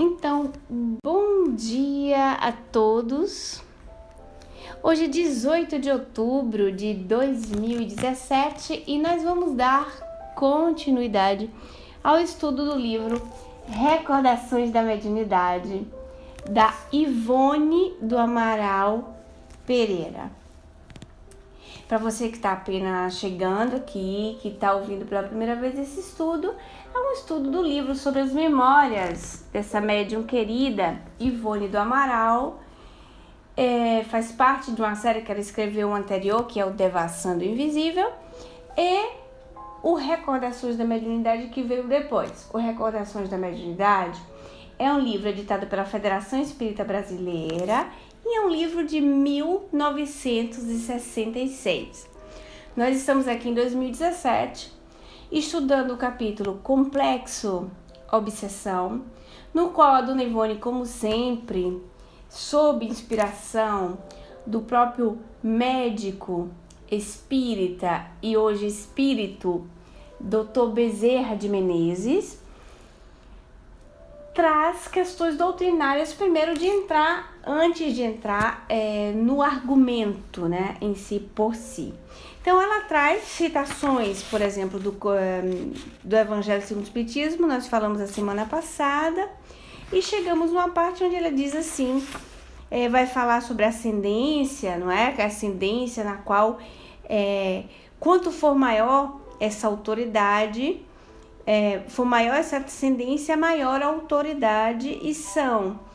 Então, bom dia a todos. Hoje é 18 de outubro de 2017 e nós vamos dar continuidade ao estudo do livro Recordações da Mediunidade, da Ivone do Amaral Pereira. Para você que está apenas chegando aqui, que está ouvindo pela primeira vez esse estudo, é um estudo do livro sobre as memórias dessa médium querida, Ivone do Amaral. Faz parte de uma série que ela escreveu anterior, que é o Devassando o Invisível, e o Recordações da Mediunidade, que veio depois. O Recordações da Mediunidade é um livro editado pela Federação Espírita Brasileira e é um livro de 1966. Nós estamos aqui em 2017 estudando o capítulo Complexo Obsessão, no qual a dona Ivone, como sempre, sob inspiração do próprio médico espírita e hoje espírito Dr. Bezerra de Menezes, traz questões doutrinárias antes de entrar no argumento, né, em si por si. Então ela traz citações, por exemplo, do Evangelho segundo o Espiritismo, nós falamos a semana passada, e chegamos numa parte onde ela diz assim, vai falar sobre a ascendência, não é? A ascendência na qual, quanto for maior essa autoridade, for maior essa ascendência, maior a autoridade, e são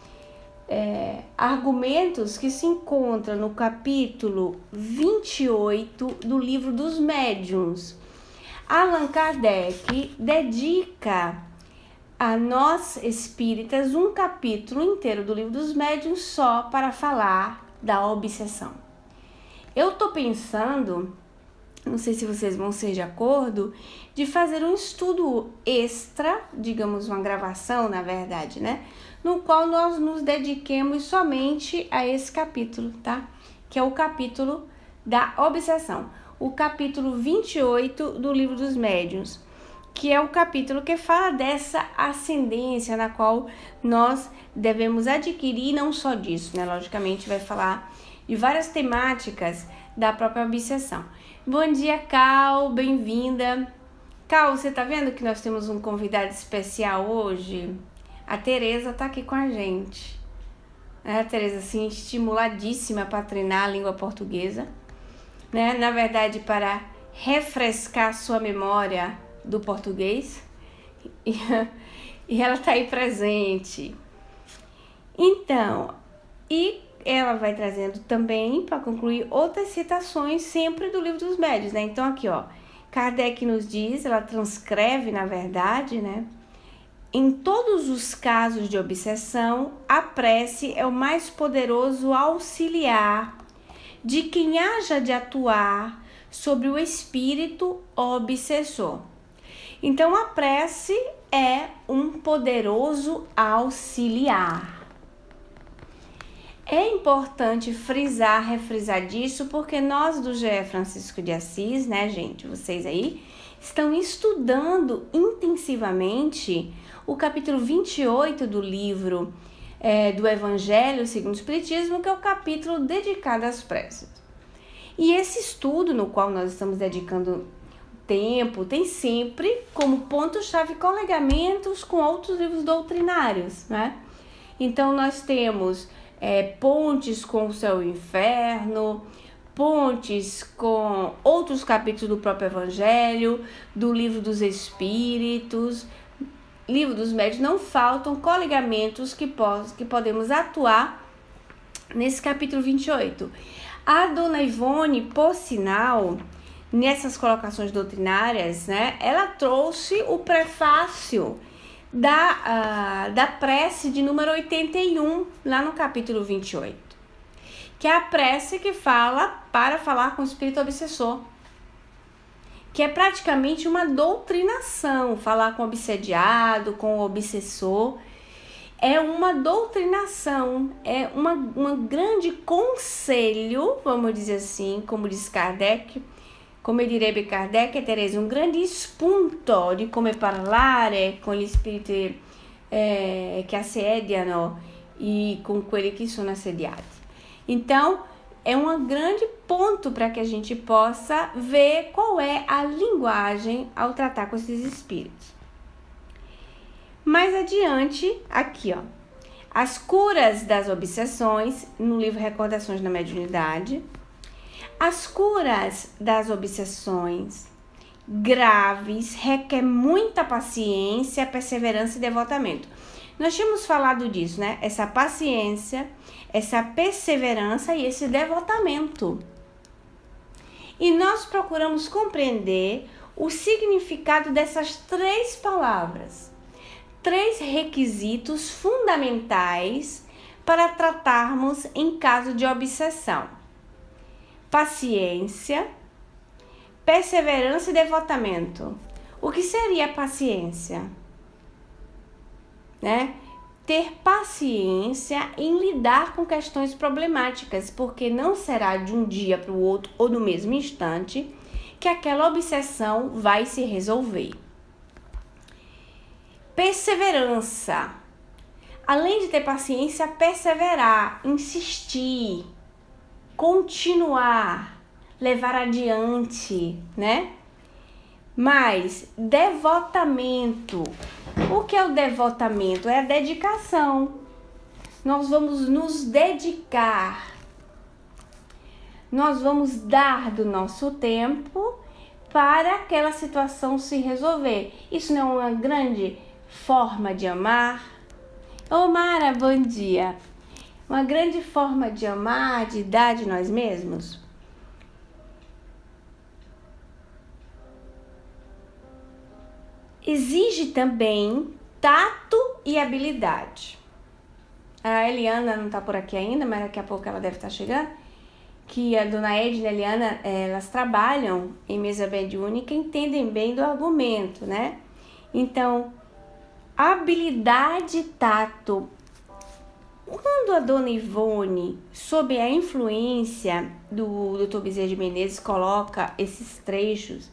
argumentos que se encontram no capítulo 28 do Livro dos Médiuns. Allan Kardec dedica a nós espíritas um capítulo inteiro do Livro dos Médiuns só para falar da obsessão. Eu estou pensando, não sei se vocês vão ser de acordo, de fazer um estudo extra, digamos uma gravação na verdade, né? No qual nós nos dediquemos somente a esse capítulo, tá? Que é o capítulo da obsessão. O capítulo 28 do Livro dos Médiuns, que é o capítulo que fala dessa ascendência na qual nós devemos adquirir, não só disso, né? Logicamente vai falar de várias temáticas da própria obsessão. Bom dia, Cal, bem-vinda. Cal, você tá vendo que nós temos um convidado especial hoje? A Tereza tá aqui com a gente. A Tereza, assim, estimuladíssima para treinar a língua portuguesa, né? Na verdade, para refrescar sua memória do português. E ela tá aí presente. Então, e ela vai trazendo também, para concluir, outras citações sempre do Livro dos Médiuns, né? Então aqui, ó, Kardec nos diz, ela transcreve, na verdade, né? Em todos os casos de obsessão, a prece é o mais poderoso auxiliar de quem haja de atuar sobre o espírito obsessor. Então a prece é um poderoso auxiliar. É importante refrisar disso, porque nós do GE Francisco de Assis, né, gente, vocês aí, estão estudando intensivamente o capítulo 28 do livro do Evangelho segundo o Espiritismo, que é o capítulo dedicado às preces. E esse estudo no qual nós estamos dedicando tempo tem sempre como ponto-chave colegamentos com outros livros doutrinários, né? Então nós temos pontes com o céu e o inferno, pontes com outros capítulos do próprio Evangelho, do Livro dos Espíritos, Livro dos Médiuns. Não faltam coligamentos que podemos atuar nesse capítulo 28. A dona Ivone, por sinal, nessas colocações doutrinárias, né, ela trouxe o prefácio da prece de número 81, lá no capítulo 28, que é a prece que fala para falar com o espírito obsessor, que é praticamente uma doutrinação. Falar com o obsediado, com o obsessor, é uma doutrinação, é um grande conselho, vamos dizer assim, como diz Kardec, come direbbe Kardec, Teresa, un grande spunto di come parlare con gli spiriti che assediano e com quelli que sono assediati. Então, é um grande ponto para que a gente possa ver qual é a linguagem ao tratar com esses espíritos. Mais adiante, aqui, ó, as curas das obsessões, no livro Recordações da Mediunidade. As curas das obsessões graves requer muita paciência, perseverança e devotamento. Nós tínhamos falado disso, né? Essa paciência, essa perseverança e esse devotamento. E nós procuramos compreender o significado dessas 3 palavras. 3 requisitos fundamentais para tratarmos em caso de obsessão: paciência, perseverança e devotamento. O que seria paciência? Né? Ter paciência em lidar com questões problemáticas, porque não será de um dia para o outro ou no mesmo instante que aquela obsessão vai se resolver. Perseverança. Além de ter paciência, perseverar, insistir, continuar, levar adiante, né? Mas devotamento. O que é o devotamento? É a dedicação. Nós vamos nos dedicar. Nós vamos dar do nosso tempo para aquela situação se resolver. Isso não é uma grande forma de amar? Ô Mara, bom dia. Uma grande forma de amar, de dar de nós mesmos? Exige também tato e habilidade. A Eliana não está por aqui ainda, mas daqui a pouco ela deve estar chegando. Que a dona Edna e a Eliana, elas trabalham em mesa mediúnica e entendem bem do argumento, né? Então, habilidade e tato. Quando a dona Ivone, sob a influência do Dr. Bezerra de Menezes, coloca esses trechos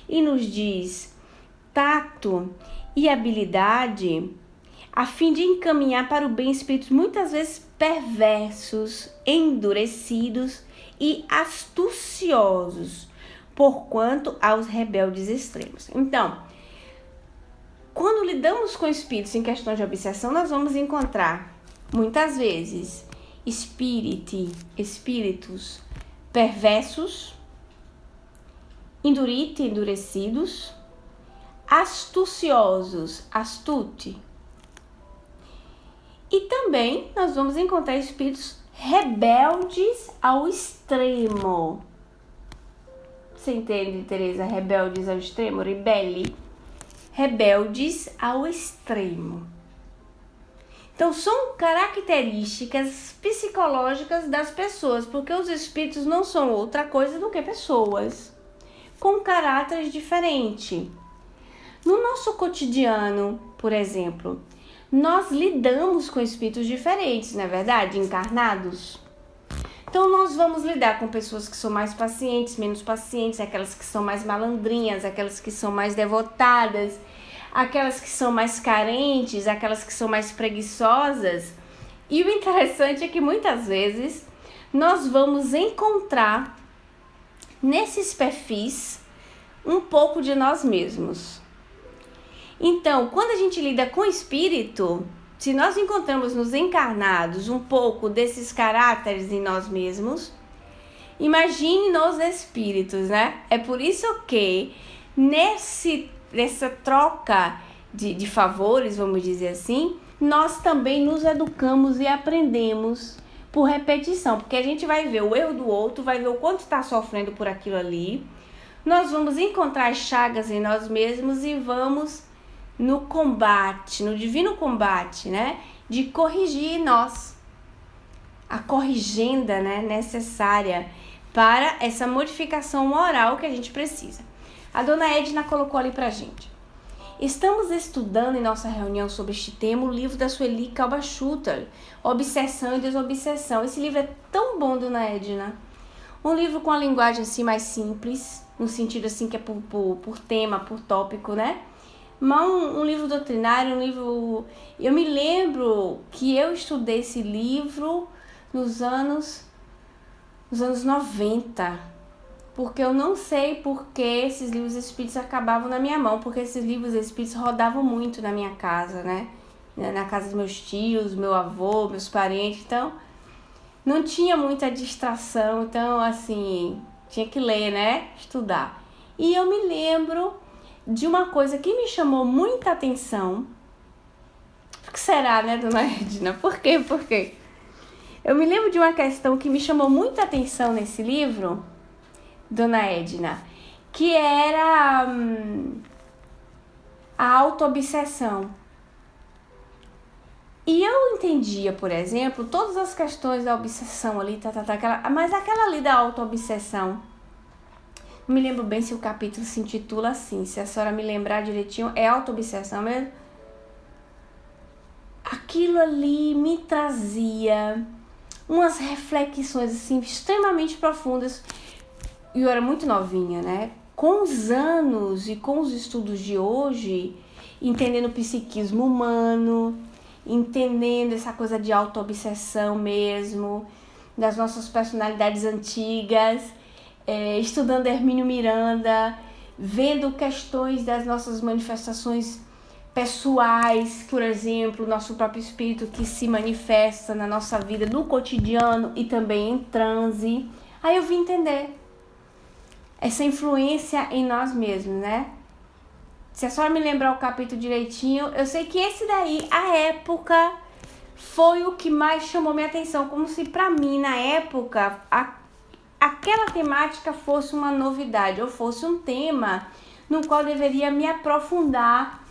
e nos diz tato e habilidade, a fim de encaminhar para o bem espíritos muitas vezes perversos, endurecidos e astuciosos, porquanto aos rebeldes extremos. Então, quando lidamos com espíritos em questões de obsessão, nós vamos encontrar muitas vezes espíritos perversos, endurecidos, astuciosos, astuti. E também nós vamos encontrar espíritos rebeldes ao extremo. Você entende, Teresa? Rebeldes ao extremo, rebelli. Rebeldes ao extremo. Então, são características psicológicas das pessoas, porque os espíritos não são outra coisa do que pessoas, com caráteres diferentes. No nosso cotidiano, por exemplo, nós lidamos com espíritos diferentes, não é verdade? Encarnados. Então, nós vamos lidar com pessoas que são mais pacientes, menos pacientes, aquelas que são mais malandrinhas, aquelas que são mais devotadas, aquelas que são mais carentes, aquelas que são mais preguiçosas. E o interessante é que muitas vezes nós vamos encontrar nesses perfis um pouco de nós mesmos. Então, quando a gente lida com o espírito, se nós encontramos nos encarnados um pouco desses caráteres em nós mesmos, imagine nos espíritos, né? É por isso que nessa troca de favores, vamos dizer assim, nós também nos educamos e aprendemos por repetição, porque a gente vai ver o erro do outro, vai ver o quanto está sofrendo por aquilo ali, nós vamos encontrar as chagas em nós mesmos e vamos no combate, no divino combate, né, de corrigir nós, a corrigenda, né, necessária para essa modificação moral que a gente precisa. A dona Edna colocou ali pra gente. Estamos estudando em nossa reunião sobre este tema o livro da Sueli Kalbaschutter, Obsessão e Desobsessão. Esse livro é tão bom, dona Edna. Um livro com a linguagem assim mais simples, no sentido assim que é por tema, por tópico, né? um livro doutrinário, um livro... Eu me lembro que eu estudei esse livro nos anos 90, porque eu não sei por que esses livros espíritos acabavam na minha mão, porque esses livros espíritos rodavam muito na minha casa, né? Na casa dos meus tios, meu avô, meus parentes, então não tinha muita distração, então assim, tinha que ler, né? Estudar. E eu me lembro de uma coisa que me chamou muita atenção. O que será, né, dona Edna? Por quê? Por quê? Eu me lembro de uma questão que me chamou muita atenção nesse livro, dona Edna, que era a autoobsessão. E eu entendia, por exemplo, todas as questões da obsessão ali, mas aquela ali da autoobsessão, não me lembro bem se o capítulo se intitula assim, se a senhora me lembrar direitinho, é autoobsessão mesmo? Aquilo ali me trazia umas reflexões assim extremamente profundas. E eu era muito novinha, né? Com os anos e com os estudos de hoje, entendendo o psiquismo humano, entendendo essa coisa de autoobsessão mesmo, das nossas personalidades antigas, estudando Hermínio Miranda, vendo questões das nossas manifestações pessoais, por exemplo, o nosso próprio espírito que se manifesta na nossa vida, no cotidiano e também em transe. Aí eu vim entender essa influência em nós mesmos, né? Se a senhora me lembrar o capítulo direitinho, eu sei que esse daí, a época, foi o que mais chamou minha atenção, como se pra mim, na época, aquela temática fosse uma novidade, ou fosse um tema no qual eu deveria me aprofundar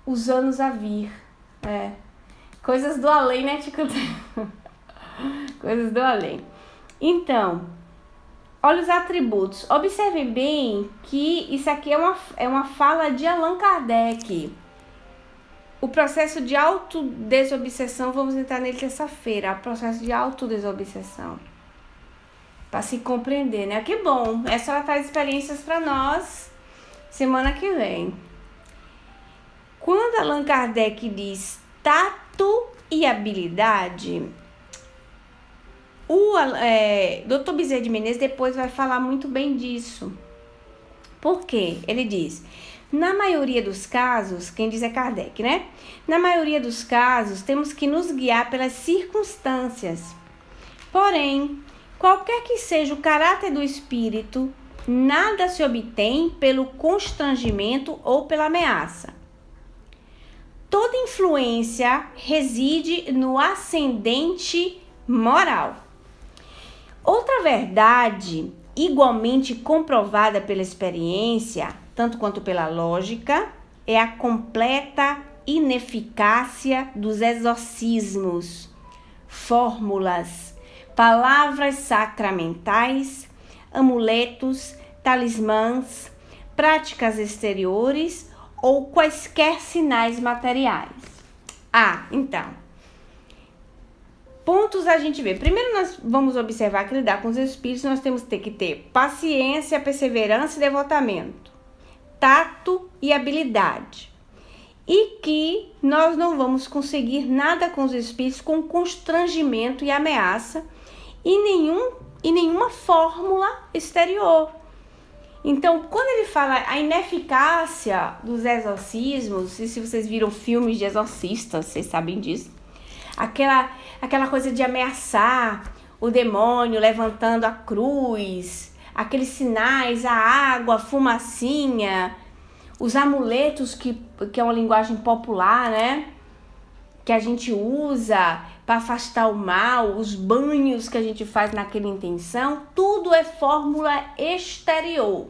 os anos a vir. Coisas do além, né, Tico? Coisas do além. Então, olha os atributos. Observem bem que isso aqui é uma fala de Allan Kardec. O processo de autodesobsessão, vamos entrar nele terça-feira. O processo de autodesobsessão. Para se compreender, né? Que bom. É só traz experiências para nós semana que vem. Quando Allan Kardec diz tato e habilidade, o Dr. Bezerra de Menezes depois vai falar muito bem disso. Por quê? Ele diz, na maioria dos casos, quem diz é Kardec, né? Na maioria dos casos, temos que nos guiar pelas circunstâncias. Porém, qualquer que seja o caráter do espírito, nada se obtém pelo constrangimento ou pela ameaça. Toda influência reside no ascendente moral. Outra verdade, igualmente comprovada pela experiência, tanto quanto pela lógica, é a completa ineficácia dos exorcismos, fórmulas, palavras sacramentais, amuletos, talismãs, práticas exteriores ou quaisquer sinais materiais. Então, pontos a gente vê. Primeiro nós vamos observar que lidar com os espíritos nós temos que ter paciência, perseverança e devotamento, tato e habilidade. E que nós não vamos conseguir nada com os espíritos com constrangimento e ameaça e nenhuma fórmula exterior. Então, quando ele fala a ineficácia dos exorcismos, e se vocês viram filmes de exorcistas, vocês sabem disso, aquela coisa de ameaçar o demônio levantando a cruz, aqueles sinais, a água, a fumacinha, os amuletos que é uma linguagem popular, né? Que a gente usa para afastar o mal, os banhos que a gente faz naquela intenção, tudo é fórmula exterior.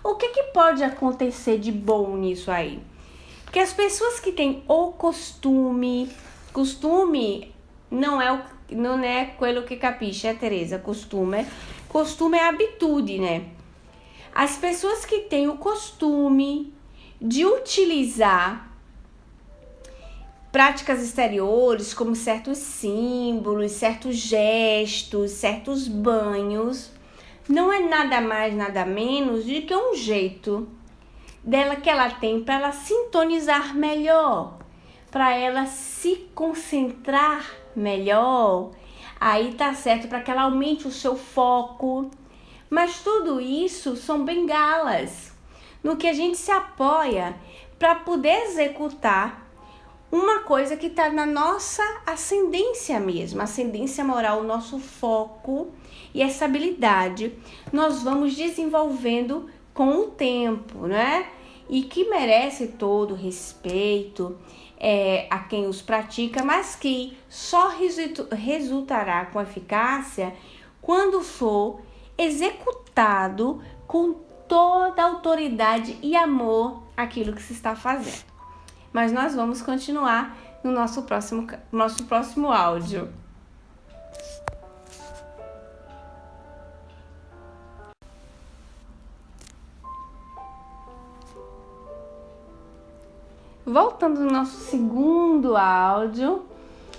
O que pode acontecer de bom nisso aí? Que as pessoas que têm o costume não é quello que capisce, Teresa, costume é habitude, né? As pessoas que têm o costume de utilizar práticas exteriores, como certos símbolos, certos gestos, certos banhos, não é nada mais, nada menos do que um jeito dela que ela tem para ela sintonizar melhor, para ela se concentrar melhor. Aí tá certo, para que ela aumente o seu foco. Mas tudo isso são bengalas no que a gente se apoia para poder executar uma coisa que está na nossa ascendência mesmo, ascendência moral, o nosso foco. E essa habilidade nós vamos desenvolvendo com o tempo, né? E que merece todo respeito a quem os pratica, mas que só resultará com eficácia quando for executado com toda a autoridade e amor aquilo que se está fazendo. Mas nós vamos continuar no nosso próximo áudio. Voltando no nosso segundo áudio,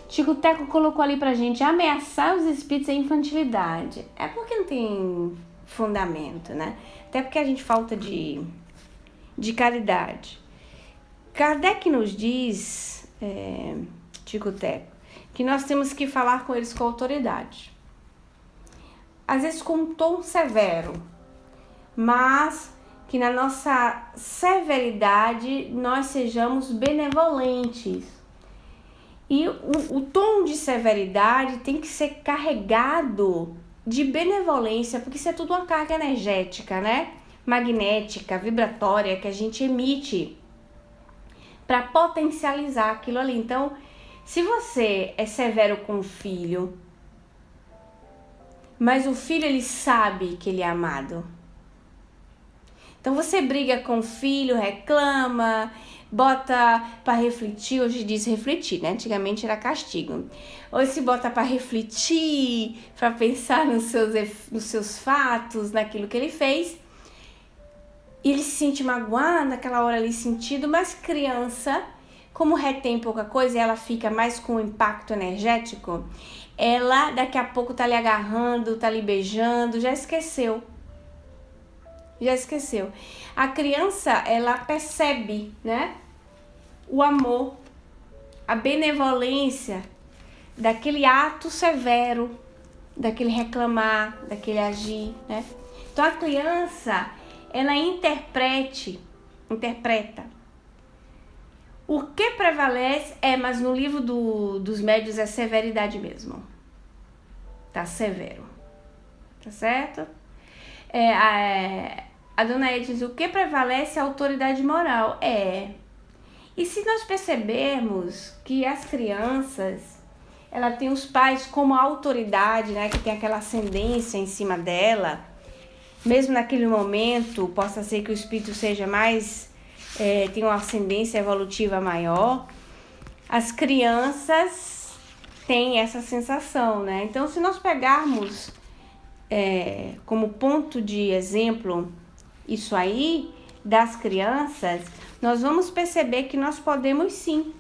Tico Teco colocou ali pra gente: ameaçar os espíritos é infantilidade. É porque não tem fundamento, né? Até porque a gente falta de caridade. Kardec nos diz, Tico Teco, que nós temos que falar com eles com autoridade. Às vezes com um tom severo, mas que na nossa severidade nós sejamos benevolentes. E o tom de severidade tem que ser carregado de benevolência, porque isso é tudo uma carga energética, né? Magnética, vibratória, que a gente emite para potencializar aquilo ali. Então, se você é severo com o filho, mas o filho ele sabe que ele é amado, então você briga com o filho, reclama, bota para refletir, hoje diz refletir, né? Antigamente era castigo. Hoje se bota para refletir, para pensar nos seus fatos, naquilo que ele fez. E ele se sente magoado naquela hora ali sentido, mas criança, como retém pouca coisa e ela fica mais com impacto energético, ela daqui a pouco tá lhe agarrando, tá lhe beijando, já esqueceu. A criança, ela percebe, né? O amor, a benevolência daquele ato severo, daquele reclamar, daquele agir, né? Então a criança, ela interpreta. O que prevalece mas no livro dos médiuns é severidade mesmo. Tá severo. Tá certo? A dona Edith diz: o que prevalece é a autoridade moral. E se nós percebermos que as crianças, ela tem os pais como autoridade, né, que tem aquela ascendência em cima dela, mesmo naquele momento, possa ser que o espírito seja mais, tem uma ascendência evolutiva maior, as crianças têm essa sensação, né? Então, se nós pegarmos como ponto de exemplo isso aí, das crianças, nós vamos perceber que nós podemos sim,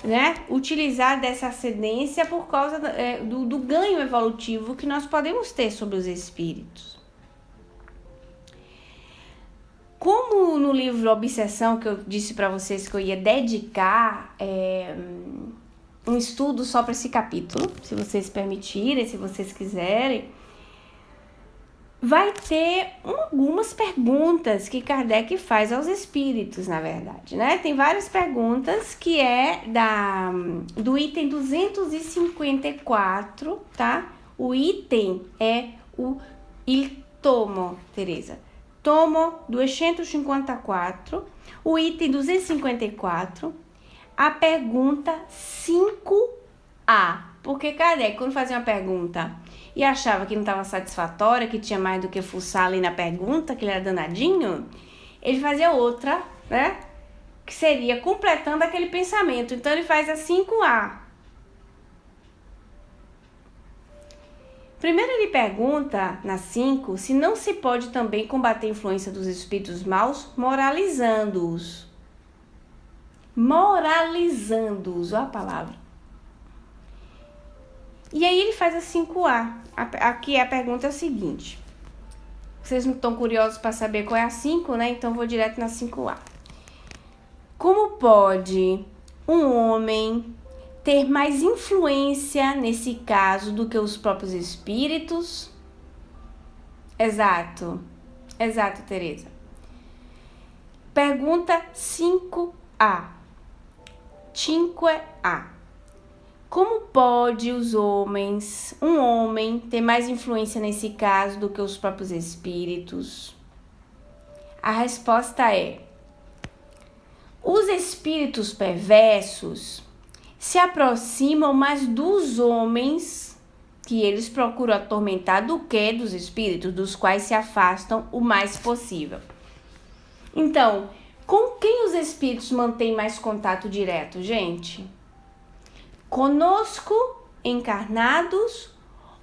né, utilizar dessa ascendência por causa do ganho evolutivo que nós podemos ter sobre os espíritos. Como no livro Obsessão, que eu disse para vocês que eu ia dedicar um estudo só para esse capítulo, se vocês permitirem, se vocês quiserem, vai ter algumas perguntas que Kardec faz aos espíritos, na verdade, né? Tem várias perguntas que do item 254, tá? O item é o Il Tomo, Teresa. Tomo 254, o item 254, a pergunta 5A. Porque Kardec, quando fazia uma pergunta e achava que não estava satisfatória, que tinha mais do que fuçar ali na pergunta, que ele era danadinho, ele fazia outra, né? Que seria completando aquele pensamento. Então, ele faz a 5A. Primeiro ele pergunta, na 5, se não se pode também combater a influência dos espíritos maus moralizando-os. Moralizando-os, olha a palavra. E aí ele faz a 5A. Aqui a pergunta é a seguinte: Vocês não estão curiosos para saber qual é a 5, né? Então vou direto na 5A. Como pode um homem ter mais influência nesse caso do que os próprios espíritos? Exato, Tereza. Pergunta 5A. 5A. Como pode um homem, ter mais influência nesse caso do que os próprios espíritos? A resposta é: os espíritos perversos se aproximam mais dos homens que eles procuram atormentar do que dos espíritos, dos quais se afastam o mais possível. Então, com quem os espíritos mantêm mais contato direto, gente? Conosco, encarnados,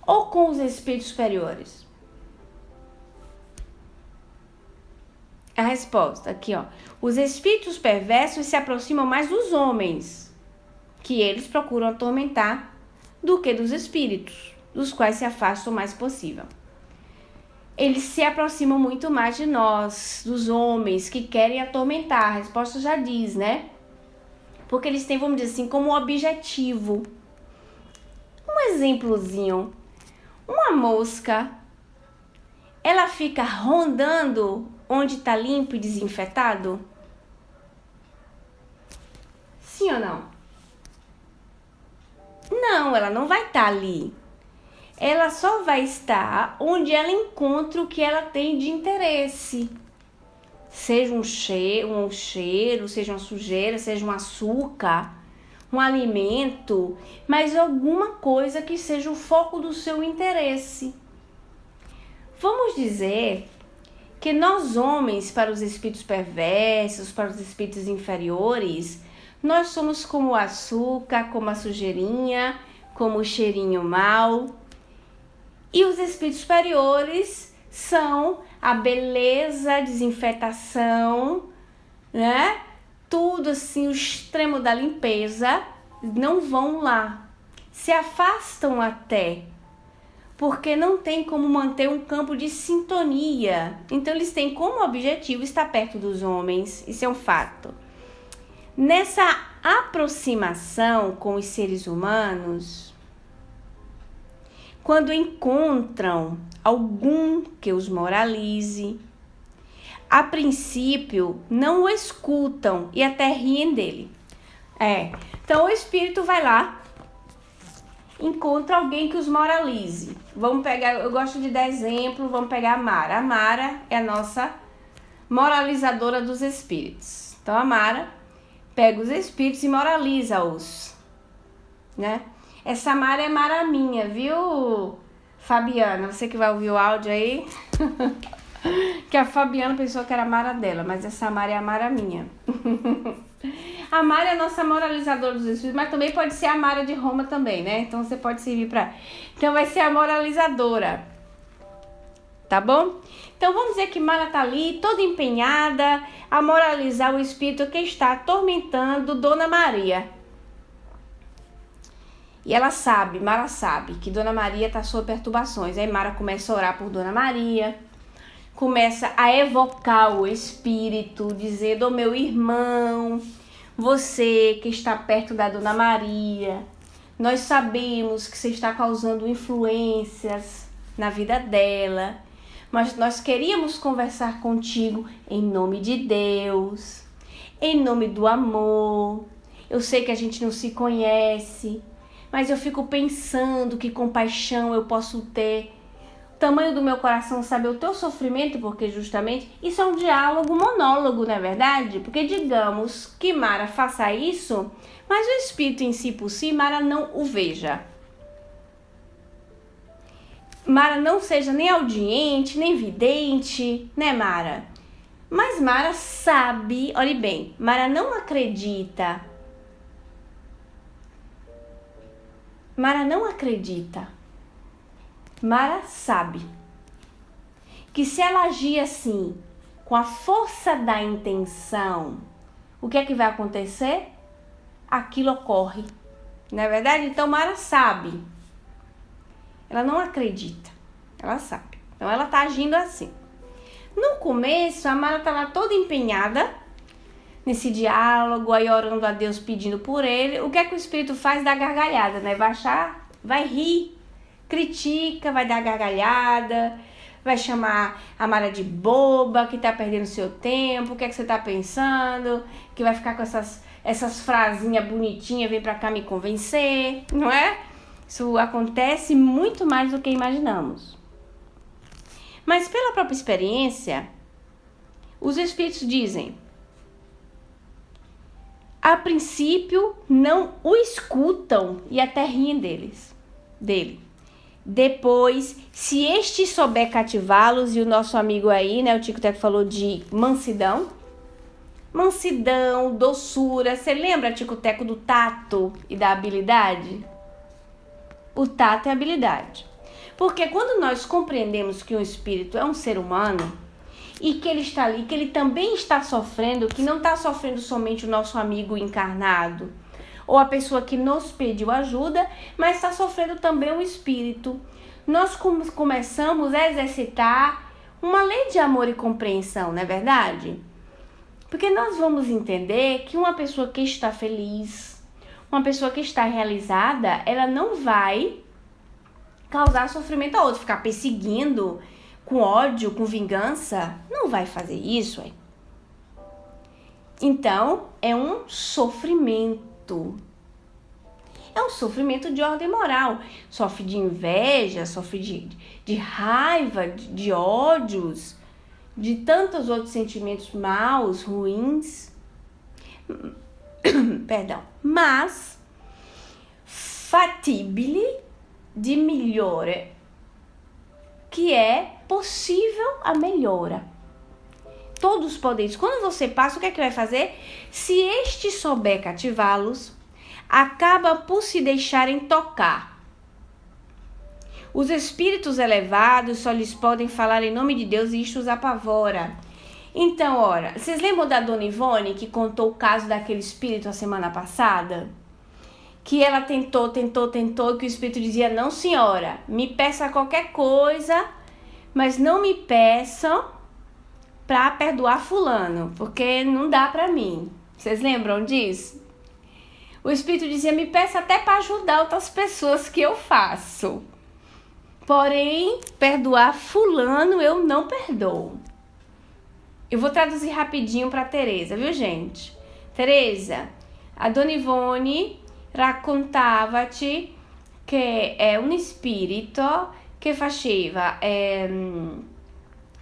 ou com os espíritos superiores? A resposta aqui, ó. Os espíritos perversos se aproximam mais dos homens, que eles procuram atormentar, do que dos espíritos, dos quais se afastam o mais possível. Eles se aproximam muito mais de nós, dos homens que querem atormentar. A resposta já diz, né? Porque eles têm, vamos dizer assim, como objetivo. Um exemplozinho. Uma mosca, ela fica rondando onde está limpo e desinfetado? Sim ou não? Não, ela não vai estar ali. Ela só vai estar onde ela encontra o que ela tem de interesse. Seja um cheiro, seja uma sujeira, seja um açúcar, um alimento, mas alguma coisa que seja o foco do seu interesse. Vamos dizer que nós homens, para os espíritos perversos, para os espíritos inferiores, nós somos como o açúcar, como a sujeirinha, como o cheirinho mau. E os espíritos superiores são a beleza, a desinfetação, né? Tudo assim, o extremo da limpeza. Não vão lá, se afastam até, porque não tem como manter um campo de sintonia. Então eles têm como objetivo estar perto dos homens, isso é um fato. Nessa aproximação com os seres humanos, quando encontram algum que os moralize, a princípio não o escutam e até riem dele. Então o espírito vai lá, encontra alguém que os moralize. Vamos pegar, eu gosto de dar exemplo, vamos pegar a Mara. A Mara é a nossa moralizadora dos espíritos. Então a Mara pega os espíritos e moraliza-os, né? Essa Mara é Mara minha, viu, Fabiana? Você que vai ouvir o áudio aí, que a Fabiana pensou que era a Mara dela, mas essa Mara é a Mara minha. A Mara é a nossa moralizadora dos espíritos, mas também pode ser a Mara de Roma também, né? Então você pode servir para... Então vai ser a moralizadora, tá bom? Então vamos dizer que Mara tá ali, toda empenhada a moralizar o espírito que está atormentando Dona Maria. E ela sabe, Mara sabe, que Dona Maria está sob perturbações. Aí Mara começa a orar por Dona Maria, começa a evocar o espírito, dizendo: ô meu irmão, você que está perto da Dona Maria, nós sabemos que você está causando influências na vida dela, mas nós queríamos conversar contigo em nome de Deus, em nome do amor. Eu sei que a gente não se conhece, mas eu fico pensando que compaixão eu posso ter. O tamanho do meu coração saber o teu sofrimento, porque justamente isso é um diálogo monólogo, não é verdade? Porque digamos que Mara faça isso, mas o espírito em si por si, Mara não o veja. Mara não seja nem audiente, nem vidente, né, Mara? Mas Mara sabe, olhe bem, Mara não acredita. Mara não acredita. Mara sabe que se ela agir assim, com a força da intenção, o que é que vai acontecer? Aquilo ocorre. Não é verdade? Então Mara sabe. Ela não acredita. Ela sabe. Então ela está agindo assim. No começo, a Mara estava toda empenhada nesse diálogo, aí orando a Deus, pedindo por ele. O que é que o Espírito faz? Dá gargalhada, né? Vai rir, critica, vai dar gargalhada, vai chamar a Mara de boba, que tá perdendo seu tempo, o que é que você tá pensando, que vai ficar com essas frasinhas bonitinhas, vem pra cá me convencer, não é? Isso acontece muito mais do que imaginamos. Mas pela própria experiência, os Espíritos dizem, a princípio não o escutam e até riem dele. Depois, se este souber cativá-los, e o nosso amigo aí, né, o Tico Teco falou de mansidão, doçura. Você lembra, Tico Teco, do tato e da habilidade? O tato é a habilidade. Porque quando nós compreendemos que um espírito é um ser humano, e que ele está ali, que ele também está sofrendo, que não está sofrendo somente o nosso amigo encarnado, ou a pessoa que nos pediu ajuda, mas está sofrendo também o espírito. Nós começamos a exercitar uma lei de amor e compreensão, não é verdade? Porque nós vamos entender que uma pessoa que está feliz, uma pessoa que está realizada, ela não vai causar sofrimento a outro, ficar perseguindo com ódio, com vingança, não vai fazer isso, hein? Então, é um sofrimento. É um sofrimento de ordem moral. Sofre de inveja, sofre de raiva, de ódios, de tantos outros sentimentos maus, ruins. Perdão. Mas, fattibili de melhore, que é possível a melhora. Todos podem. Quando você passa, o que é que vai fazer? Se este souber cativá-los, acaba por se deixarem tocar. Os espíritos elevados só lhes podem falar em nome de Deus e isto os apavora. Então, ora, vocês lembram da Dona Ivone que contou o caso daquele espírito a semana passada? Que ela tentou, e que o espírito dizia, não senhora, me peça qualquer coisa, mas não me peçam para perdoar fulano, porque não dá para mim. Vocês lembram disso? O espírito dizia, me peça até para ajudar outras pessoas que eu faço. Porém, perdoar fulano eu não perdoo. Eu vou traduzir rapidinho para Teresa, viu gente? Teresa, a Dona Ivone raccontava-ci che è un spirito che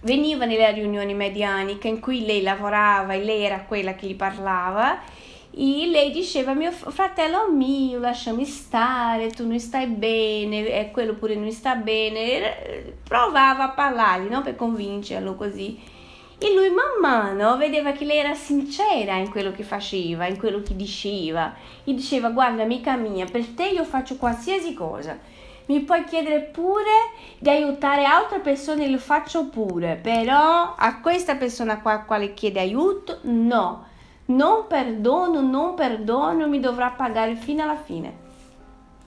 veniva nelle riunioni medianiche in cui lei lavorava e lei era quella che gli parlava e lei diceva mio fratello mio lasciami stare, tu non stai bene, e quello pure non sta bene, provava a parlargli, no? Per convincerlo così. E lui man mano vedeva che lei era sincera in quello che faceva, in quello che diceva. E diceva, guarda amica mia, per te io faccio qualsiasi cosa. Mi puoi chiedere pure di aiutare altre persone, lo faccio pure. Però a questa persona qua quale chiede aiuto, no. Non perdono, mi dovrà pagare fino alla fine.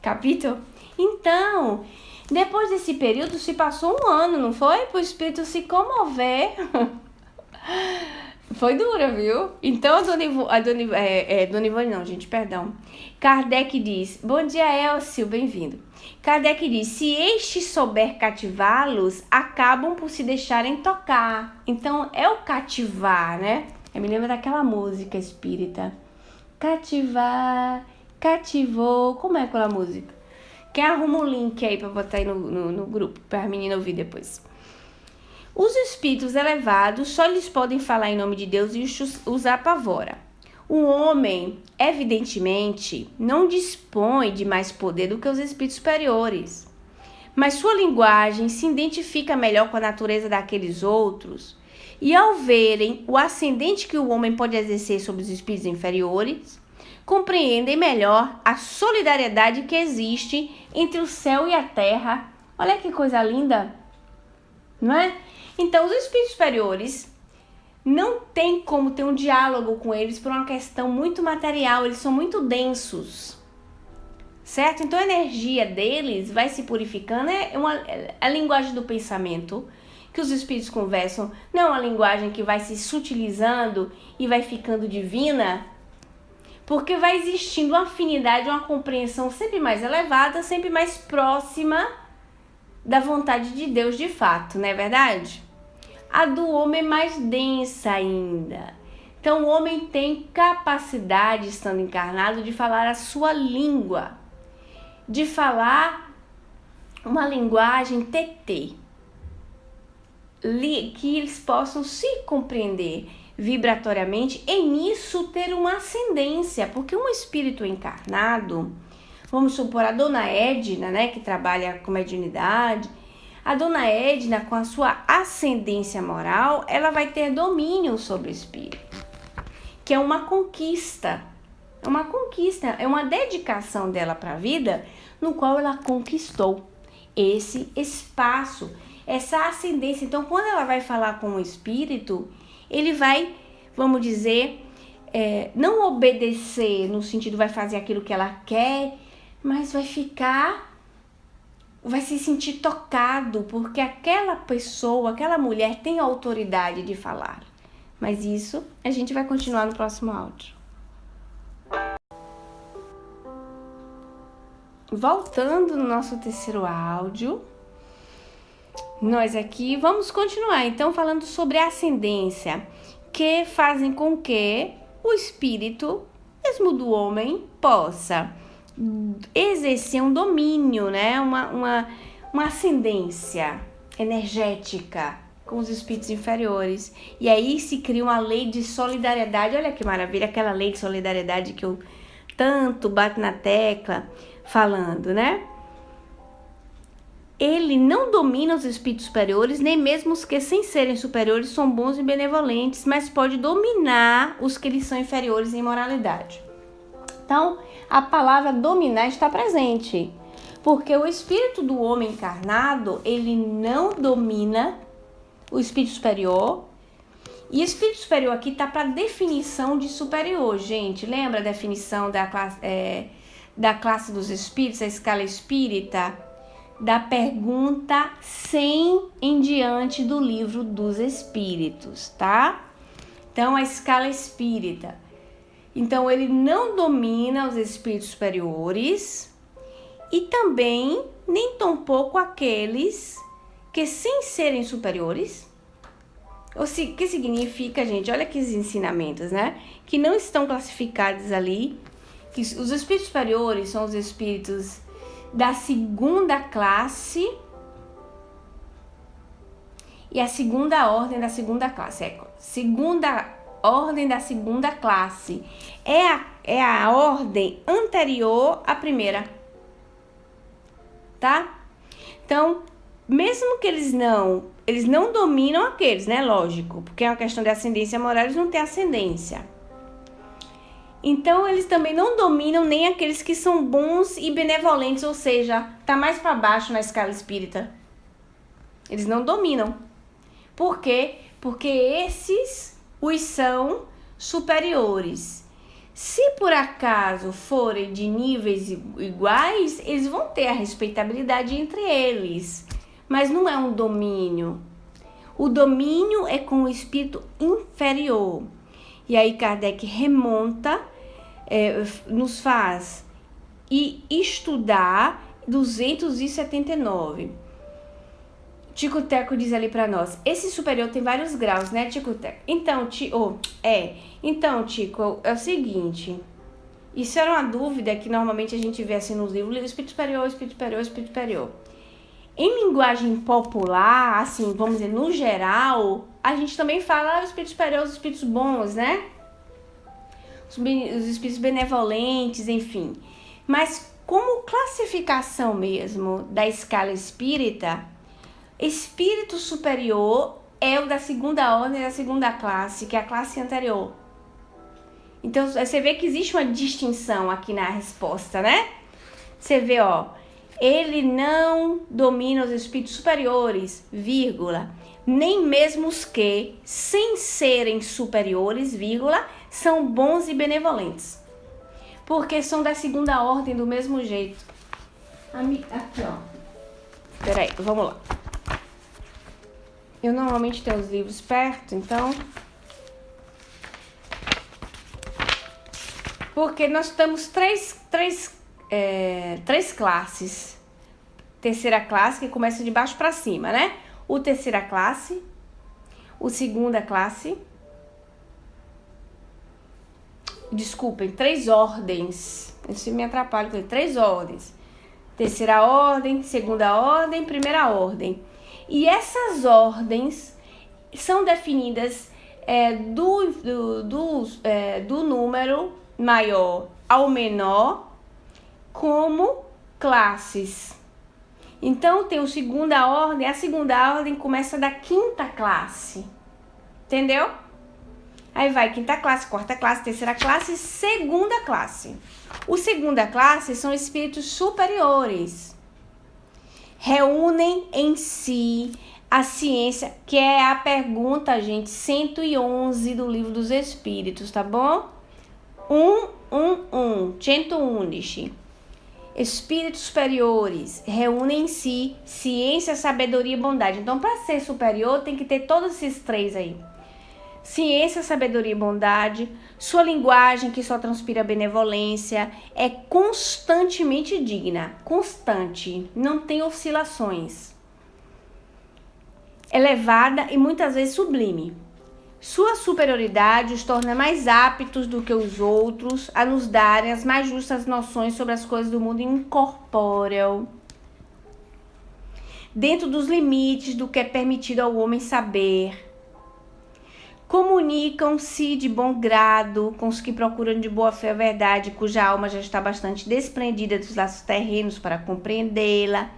Capito? Então, depois desse período se passou um ano, não foi? Para o espírito se comover. Foi dura, viu? Então a Dona Ivone não, gente, perdão. Kardec diz, bom dia Elcio, bem-vindo. Kardec diz, se estes souber cativá-los, acabam por se deixarem tocar. Então é o cativar, né? Eu me lembro daquela música espírita. Cativar, cativou, como é aquela música? Quem arruma o link aí pra botar aí no grupo, pra menina ouvir depois. Os espíritos elevados só lhes podem falar em nome de Deus e os apavora. O homem, evidentemente, não dispõe de mais poder do que os espíritos superiores, mas sua linguagem se identifica melhor com a natureza daqueles outros, e ao verem o ascendente que o homem pode exercer sobre os espíritos inferiores, compreendem melhor a solidariedade que existe entre o céu e a terra. Olha que coisa linda, não é? Então, os espíritos superiores não tem como ter um diálogo com eles por uma questão muito material, eles são muito densos, certo? Então, a energia deles vai se purificando, é a linguagem do pensamento, que os espíritos conversam não é uma linguagem que vai se sutilizando e vai ficando divina? Porque vai existindo uma afinidade, uma compreensão sempre mais elevada, sempre mais próxima da vontade de Deus de fato, não é verdade? A do homem é mais densa ainda. Então o homem tem capacidade, estando encarnado, de falar a sua língua, de falar uma linguagem TT, que eles possam se compreender vibratoriamente e nisso ter uma ascendência, porque um espírito encarnado, vamos supor a Dona Edna, né, que trabalha com mediunidade, a Dona Edna, com a sua ascendência moral, ela vai ter domínio sobre o espírito, que é uma conquista, é uma dedicação dela para a vida, no qual ela conquistou esse espaço, essa ascendência. Então, quando ela vai falar com o espírito, ele vai, vamos dizer, não obedecer, no sentido vai fazer aquilo que ela quer, mas vai se sentir tocado, porque aquela pessoa, aquela mulher tem autoridade de falar. Mas isso a gente vai continuar no próximo áudio. Voltando no nosso terceiro áudio, nós aqui vamos continuar, então, falando sobre a ascendência, que fazem com que o espírito, mesmo do homem, possa exercer um domínio, né? Uma ascendência energética com os espíritos inferiores. E aí se cria uma lei de solidariedade. Olha que maravilha, aquela lei de solidariedade que eu tanto bato na tecla falando, né? Ele não domina os espíritos superiores, nem mesmo os que, sem serem superiores, são bons e benevolentes, mas pode dominar os que lhes são inferiores em moralidade. Então, a palavra dominar está presente, porque o espírito do homem encarnado, ele não domina o espírito superior. E espírito superior aqui está para definição de superior, gente. Lembra a definição da classe dos espíritos, a escala espírita? Da pergunta 100 em diante do livro dos espíritos, tá? Então, a escala espírita. Então, ele não domina os espíritos superiores e também nem tampouco aqueles que, sem serem superiores, que significa, gente, olha aqui os ensinamentos, né? Que não estão classificados ali, que os espíritos superiores são os espíritos da segunda classe e a segunda ordem da segunda classe. Segunda ordem da segunda classe é a ordem anterior à primeira, tá? Então, mesmo que eles não dominam aqueles, né? Lógico, porque é uma questão de ascendência moral, eles não têm ascendência. Então, eles também não dominam nem aqueles que são bons e benevolentes, ou seja, tá mais para baixo na escala espírita. Eles não dominam. Por quê? Porque esses os são superiores. Se por acaso forem de níveis iguais, eles vão ter a respeitabilidade entre eles. Mas não é um domínio. O domínio é com o espírito inferior. E aí Kardec remonta, nos faz estudar 279. Tico Teco diz ali para nós, esse superior tem vários graus, né, Tico Teco? Então, Tico, é o seguinte, isso era uma dúvida que normalmente a gente vê assim nos livros, espírito superior, espírito superior, espírito superior. Em linguagem popular, assim, vamos dizer, no geral, a gente também fala os espíritos superiores, os espíritos bons, né? Os espíritos benevolentes, enfim. Mas como classificação mesmo da escala espírita, espírito superior é o da segunda ordem da segunda classe, que é a classe anterior. Então, você vê que existe uma distinção aqui na resposta, né? Você vê, ele não domina os espíritos superiores, vírgula, nem mesmo os que, sem serem superiores, vírgula, são bons e benevolentes. Porque são da segunda ordem do mesmo jeito. Aqui, Peraí, vamos lá. Eu normalmente tenho os livros perto, então... Porque nós temos três classes. Terceira classe, que começa de baixo para cima, né? O terceira classe, o segunda classe... Desculpem, 3 ordens. Isso me atrapalha com 3 ordens. Terceira ordem, segunda ordem, primeira ordem. E essas ordens são definidas do número maior ao menor como classes. Então tem a segunda ordem começa da quinta classe. Entendeu? Aí vai quinta classe, quarta classe, terceira classe, segunda classe. O segunda classe são espíritos superiores. Reúnem em si a ciência, que é a pergunta, gente, 111 do Livro dos Espíritos, tá bom? 111. Espíritos superiores reúnem em si ciência, sabedoria e bondade. Então, para ser superior, tem que ter todos esses 3 aí. Ciência, sabedoria e bondade, sua linguagem que só transpira benevolência, é constantemente digna, constante, não tem oscilações. Elevada e muitas vezes sublime. Sua superioridade os torna mais aptos do que os outros a nos darem as mais justas noções sobre as coisas do mundo incorpóreo, dentro dos limites do que é permitido ao homem saber. Comunicam-se de bom grado com os que procuram de boa fé a verdade, cuja alma já está bastante desprendida dos laços terrenos para compreendê-la,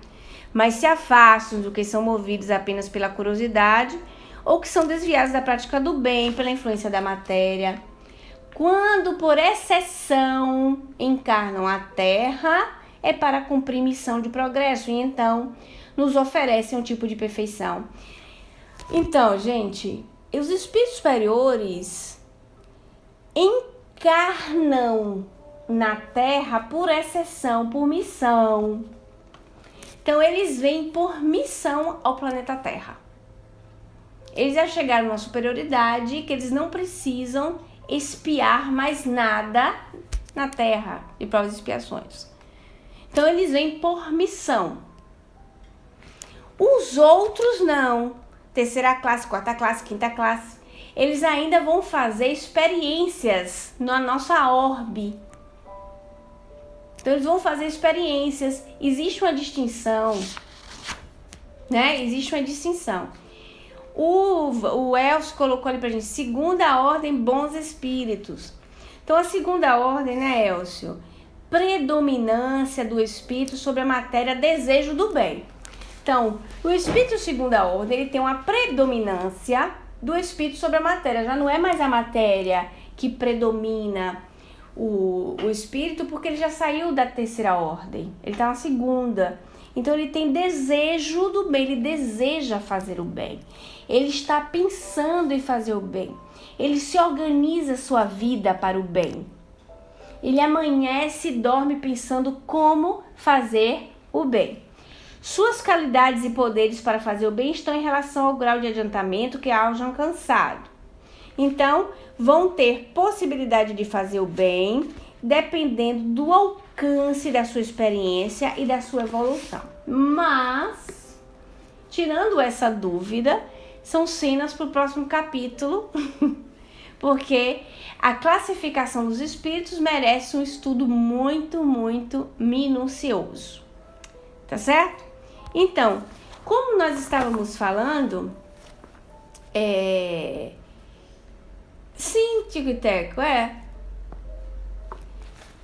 mas se afastam do que são movidos apenas pela curiosidade ou que são desviados da prática do bem pela influência da matéria. Quando, por exceção, encarnam a Terra, é para cumprir missão de progresso e então nos oferecem um tipo de perfeição. Então, gente... Os espíritos superiores encarnam na Terra por exceção, por missão. Então, eles vêm por missão ao planeta Terra. Eles já chegaram numa superioridade que eles não precisam espiar mais nada na Terra de provas e expiações. Então, eles vêm por missão. Os outros não. Terceira classe, quarta classe, quinta classe, eles ainda vão fazer experiências na nossa orbe. Então, eles vão fazer experiências. Existe uma distinção, né? Existe uma distinção. O Elcio colocou ali pra gente, segunda ordem, bons espíritos. Então, a segunda ordem, né, Elcio? Predominância do espírito sobre a matéria, desejo do bem. Então, o espírito segunda ordem, ele tem uma predominância do espírito sobre a matéria. Já não é mais a matéria que predomina o espírito, porque ele já saiu da terceira ordem. Ele está na segunda. Então, ele tem desejo do bem, ele deseja fazer o bem. Ele está pensando em fazer o bem. Ele se organiza a sua vida para o bem. Ele amanhece e dorme pensando como fazer o bem. Suas qualidades e poderes para fazer o bem estão em relação ao grau de adiantamento que hajam alcançado. Então, vão ter possibilidade de fazer o bem, dependendo do alcance da sua experiência e da sua evolução. Mas, tirando essa dúvida, são cenas para o próximo capítulo, porque a classificação dos espíritos merece um estudo muito, muito minucioso. Tá certo? Então, como nós estávamos falando, sim, Tico e Teco,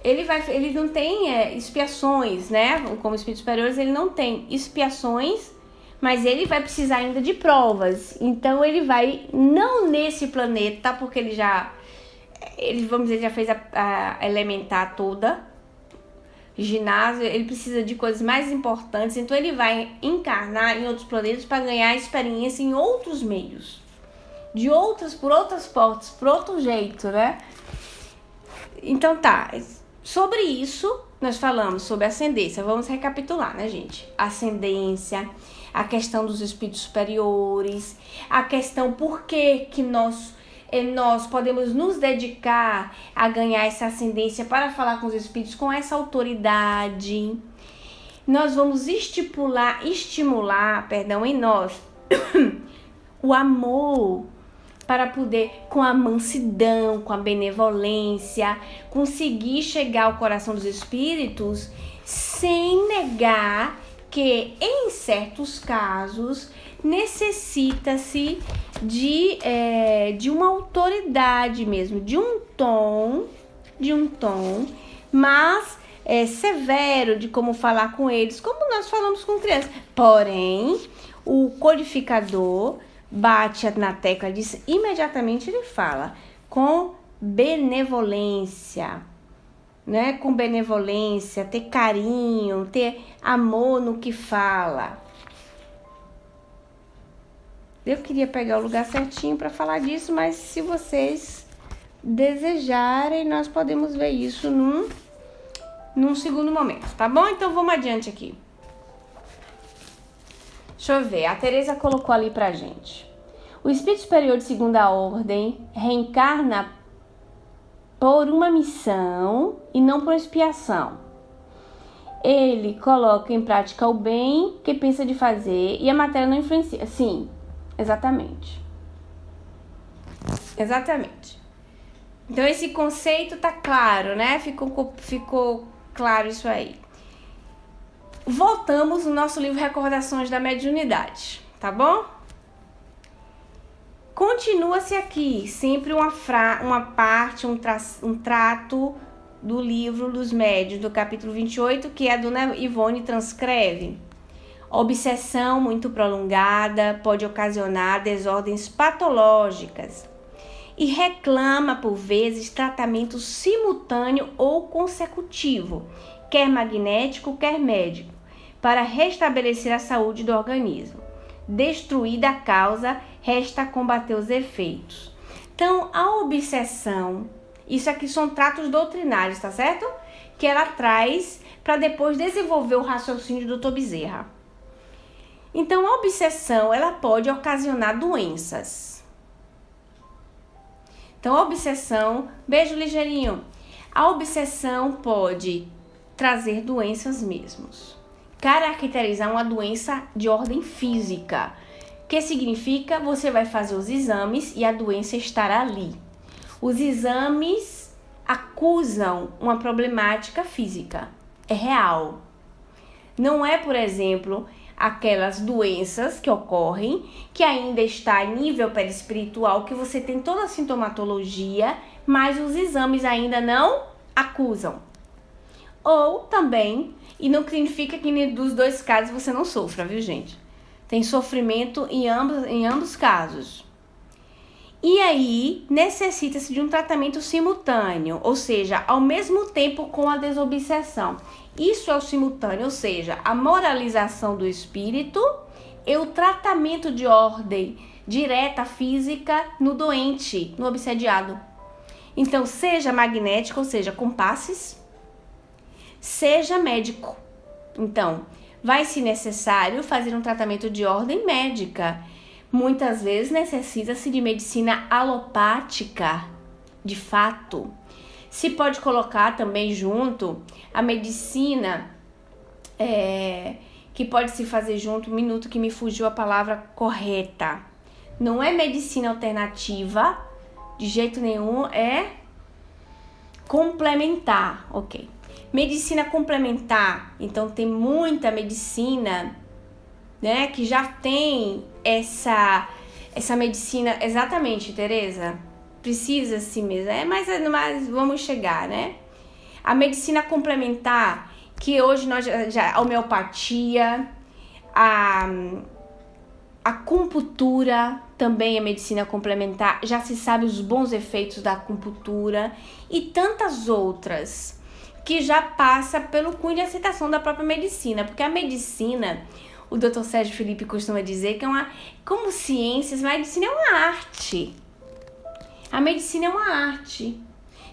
ele não tem expiações, né? Como espíritos superiores, ele não tem expiações, mas ele vai precisar ainda de provas. Então, ele vai, não nesse planeta, porque ele vamos dizer, já fez a elementar toda, ginásio, ele precisa de coisas mais importantes, então ele vai encarnar em outros planetas para ganhar experiência em outros meios, por outras portas, por outro jeito, né? Então tá, sobre isso nós falamos sobre ascendência. Vamos recapitular, né, gente? Ascendência, a questão dos espíritos superiores, a questão por que nós podemos nos dedicar a ganhar essa ascendência para falar com os espíritos com essa autoridade. Nós vamos estimular em nós o amor para poder, com a mansidão, com a benevolência, conseguir chegar ao coração dos espíritos sem negar que, em certos casos, necessita-se de uma autoridade mesmo, de um tom, mas severo de como falar com eles, como nós falamos com crianças. Porém, o codificador bate na tecla disso, imediatamente ele fala com benevolência, né? Com benevolência, ter carinho, ter amor no que fala. Eu queria pegar o lugar certinho para falar disso, mas se vocês desejarem, nós podemos ver isso num segundo momento, tá bom? Então vamos adiante aqui. Deixa eu ver, a Tereza colocou ali pra gente. O espírito superior de segunda ordem reencarna por uma missão e não por expiação. Ele coloca em prática o bem que pensa de fazer e a matéria não influencia. Sim, exatamente. Exatamente. Então esse conceito tá claro, né? Ficou claro isso aí. Voltamos no nosso livro Recordações da Mediunidade, tá bom? Continua-se aqui sempre uma parte, um trato do livro dos médiuns, do capítulo 28, que a dona Ivone transcreve. Obsessão muito prolongada pode ocasionar desordens patológicas e reclama, por vezes, tratamento simultâneo ou consecutivo, quer magnético, quer médico, para restabelecer a saúde do organismo. Destruída a causa, resta combater os efeitos. Então, a obsessão, isso aqui são tratos doutrinários, tá certo? Que ela traz para depois desenvolver o raciocínio do Dr. Bezerra. Então, a obsessão, ela pode ocasionar doenças. Então, a obsessão, beijo ligeirinho, a obsessão pode trazer doenças mesmos. Caracterizar uma doença de ordem física, que significa você vai fazer os exames e a doença estará ali. Os exames acusam uma problemática física, é real. Não é, por exemplo, aquelas doenças que ocorrem, que ainda está em nível perispiritual, que você tem toda a sintomatologia, mas os exames ainda não acusam. Ou também, e não significa que dos dois casos você não sofra, viu, gente? Tem sofrimento em ambos casos. E aí, necessita-se de um tratamento simultâneo, ou seja, ao mesmo tempo com a desobsessão. Isso é o simultâneo, ou seja, a moralização do espírito e o tratamento de ordem direta física no doente, no obsediado. Então, seja magnético, ou seja, com passes, seja médico. Então, vai, se necessário, fazer um tratamento de ordem médica. Muitas vezes necessita-se de medicina alopática, de fato. Se pode colocar também junto a medicina que pode se fazer junto, um minuto que me fugiu a palavra correta. Não é medicina alternativa, de jeito nenhum, é complementar, ok. Medicina complementar, então tem muita medicina, né, que já tem essa medicina, exatamente, Tereza, precisa-se mesmo, mas vamos chegar, né? A medicina complementar, que hoje nós já a homeopatia, a acupuntura também é medicina complementar, já se sabe os bons efeitos da acupuntura e tantas outras, que já passa pelo cunho de aceitação da própria medicina, porque a medicina, o Dr. Sérgio Felipe costuma dizer que como ciências, a medicina é uma arte. A medicina é uma arte.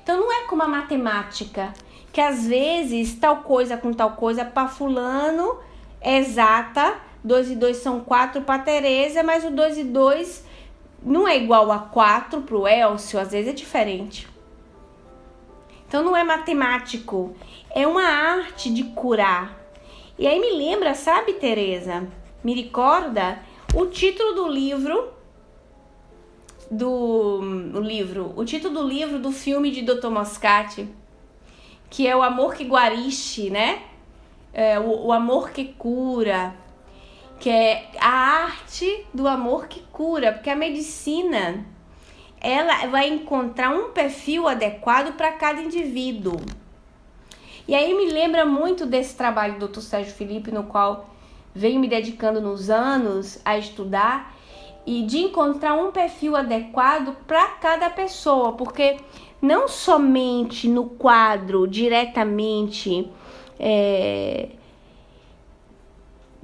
Então não é como a matemática, que às vezes tal coisa com tal coisa para fulano é exata, 2 e 2 são 4 para Tereza, mas o 2 e 2 não é igual a 4 para o Elcio, às vezes é diferente. Então não é matemático, é uma arte de curar. E aí me lembra, sabe, Tereza? Me recorda o título do livro, o título do livro do filme de Dr. Moscati, que é O Amor que Guarisce, né? O amor que cura, que é a arte do amor que cura, porque a medicina ela vai encontrar um perfil adequado para cada indivíduo. E aí me lembra muito desse trabalho do Dr. Sérgio Felipe, no qual venho me dedicando nos anos a estudar, e de encontrar um perfil adequado para cada pessoa, porque não somente no quadro diretamente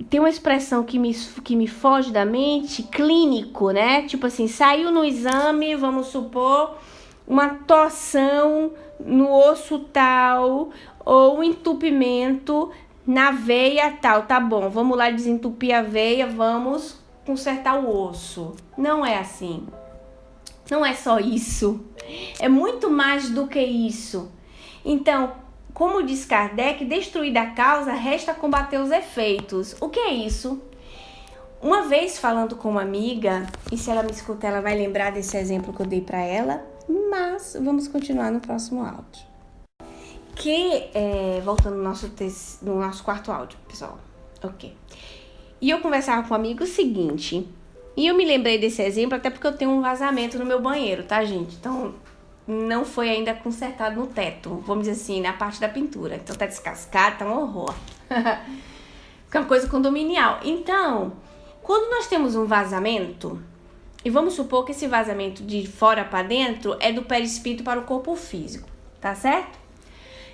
tem uma expressão que me foge da mente, clínico, né? Tipo assim, saiu no exame, vamos supor, uma torção no osso tal, ou um entupimento na veia tal. Tá bom, vamos lá desentupir a veia, vamos consertar o osso. Não é assim. Não é só isso. É muito mais do que isso. Então, como diz Kardec, destruída a causa, resta combater os efeitos. O que é isso? Uma vez falando com uma amiga, e se ela me escutar, ela vai lembrar desse exemplo que eu dei para ela, mas vamos continuar no próximo áudio. Voltando no nosso quarto áudio, pessoal. Ok. E eu conversava com um amigo o seguinte, e eu me lembrei desse exemplo até porque eu tenho um vazamento no meu banheiro, tá, gente? Então, não foi ainda consertado no teto, vamos dizer assim, na parte da pintura. Então tá descascado, tá um horror. Fica uma coisa condominial. Então, quando nós temos um vazamento, e vamos supor que esse vazamento de fora para dentro é do perispírito para o corpo físico, tá certo?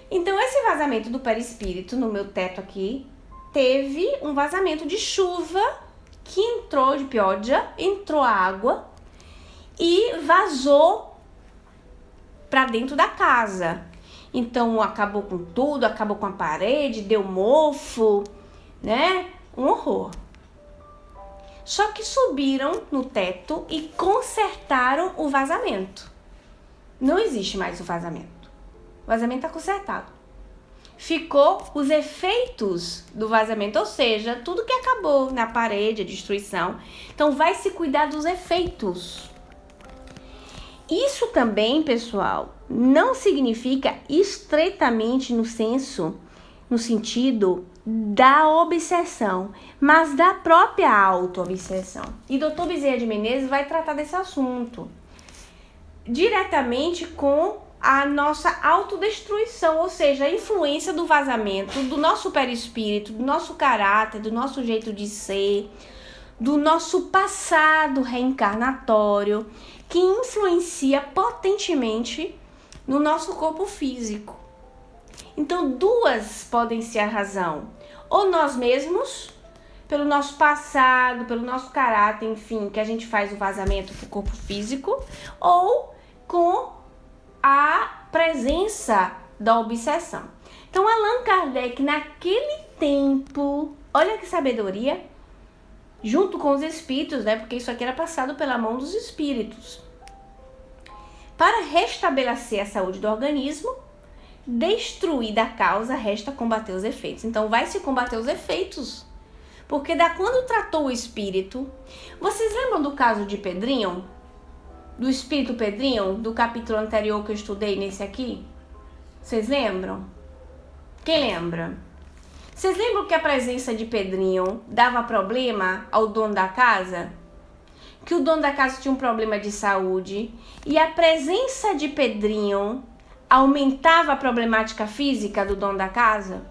Então, esse vazamento do perispírito no meu teto aqui, teve um vazamento de chuva que entrou de pioggia, entrou água e vazou para dentro da casa. Então acabou com tudo, acabou com a parede, deu mofo, né? Um horror. Só que subiram no teto e consertaram o vazamento. Não existe mais o vazamento. O vazamento está consertado. Ficou os efeitos do vazamento, ou seja, tudo que acabou na parede, a destruição. Então vai se cuidar dos efeitos. Isso também, pessoal, não significa estreitamente no sentido da obsessão, mas da própria auto-obsessão. E Dr. Bezerra de Menezes vai tratar desse assunto diretamente com a nossa autodestruição, ou seja, a influência do vazamento, do nosso perispírito, do nosso caráter, do nosso jeito de ser, do nosso passado reencarnatório, que influencia potentemente no nosso corpo físico. Então, duas podem ser a razão. Ou nós mesmos, pelo nosso passado, pelo nosso caráter, enfim, que a gente faz o vazamento pro corpo físico, ou com a presença da obsessão. Então, Allan Kardec, naquele tempo, olha que sabedoria, junto com os espíritos, né? Porque isso aqui era passado pela mão dos espíritos. Para restabelecer a saúde do organismo, destruída a causa, resta combater os efeitos. Então, vai se combater os efeitos. Porque quando tratou o espírito... Vocês lembram do caso de Pedrinho? Do espírito Pedrinho? Do capítulo anterior que eu estudei nesse aqui? Vocês lembram? Quem lembra? Vocês lembram que a presença de Pedrinho dava problema ao dono da casa? Que o dono da casa tinha um problema de saúde e a presença de Pedrinho aumentava a problemática física do dono da casa?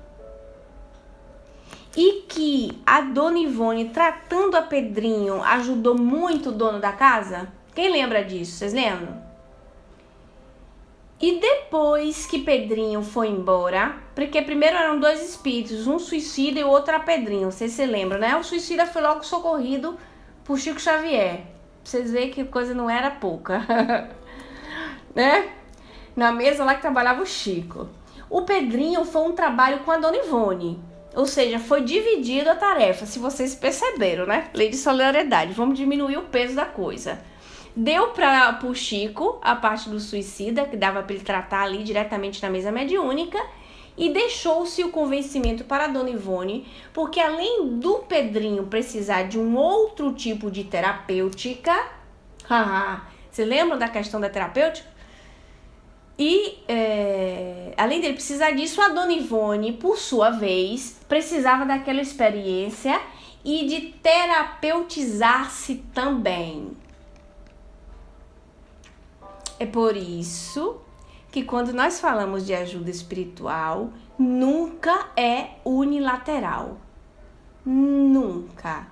E que a dona Ivone, tratando a Pedrinho, ajudou muito o dono da casa? Quem lembra disso? Vocês lembram? E depois que Pedrinho foi embora, porque primeiro eram dois espíritos, um suicida e o outro era Pedrinho, vocês se lembram, né? O suicida foi logo socorrido por Chico Xavier. Pra vocês verem que coisa não era pouca, né? Na mesa lá que trabalhava o Chico. O Pedrinho foi um trabalho com a Dona Ivone. Ou seja, foi dividido a tarefa, se vocês perceberam, né? Lei de solidariedade, vamos diminuir o peso da coisa. Deu para o Chico a parte do suicida, que dava para ele tratar ali diretamente na mesa mediúnica, e deixou-se o convencimento para a Dona Ivone, porque além do Pedrinho precisar de um outro tipo de terapêutica, você lembra da questão da terapêutica? E além dele precisar disso, a Dona Ivone, por sua vez, precisava daquela experiência e de terapeutizar-se também. É por isso que quando nós falamos de ajuda espiritual, nunca é unilateral. Nunca.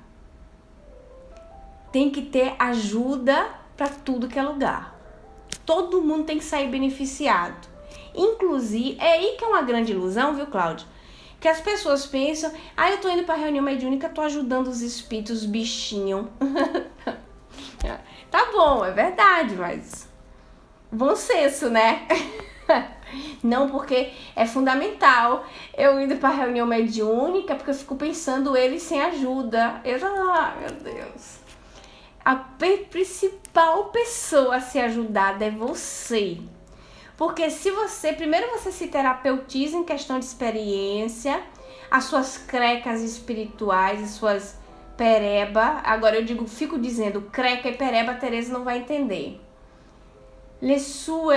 Tem que ter ajuda para tudo que é lugar. Todo mundo tem que sair beneficiado. Inclusive, é aí que é uma grande ilusão, viu, Cláudia? Que as pessoas pensam, eu tô indo pra reunião mediúnica, tô ajudando os espíritos, os bichinhos. Tá bom, é verdade, mas bom senso, né? Não, porque é fundamental eu indo pra reunião mediúnica, porque eu fico pensando eles sem ajuda. Meu Deus. A principal pessoa a ser ajudada é você. Porque se você, primeiro você se terapeutiza em questão de experiência, as suas crecas espirituais, as suas pereba, agora eu fico dizendo creca e pereba, a Teresa não vai entender. Le sue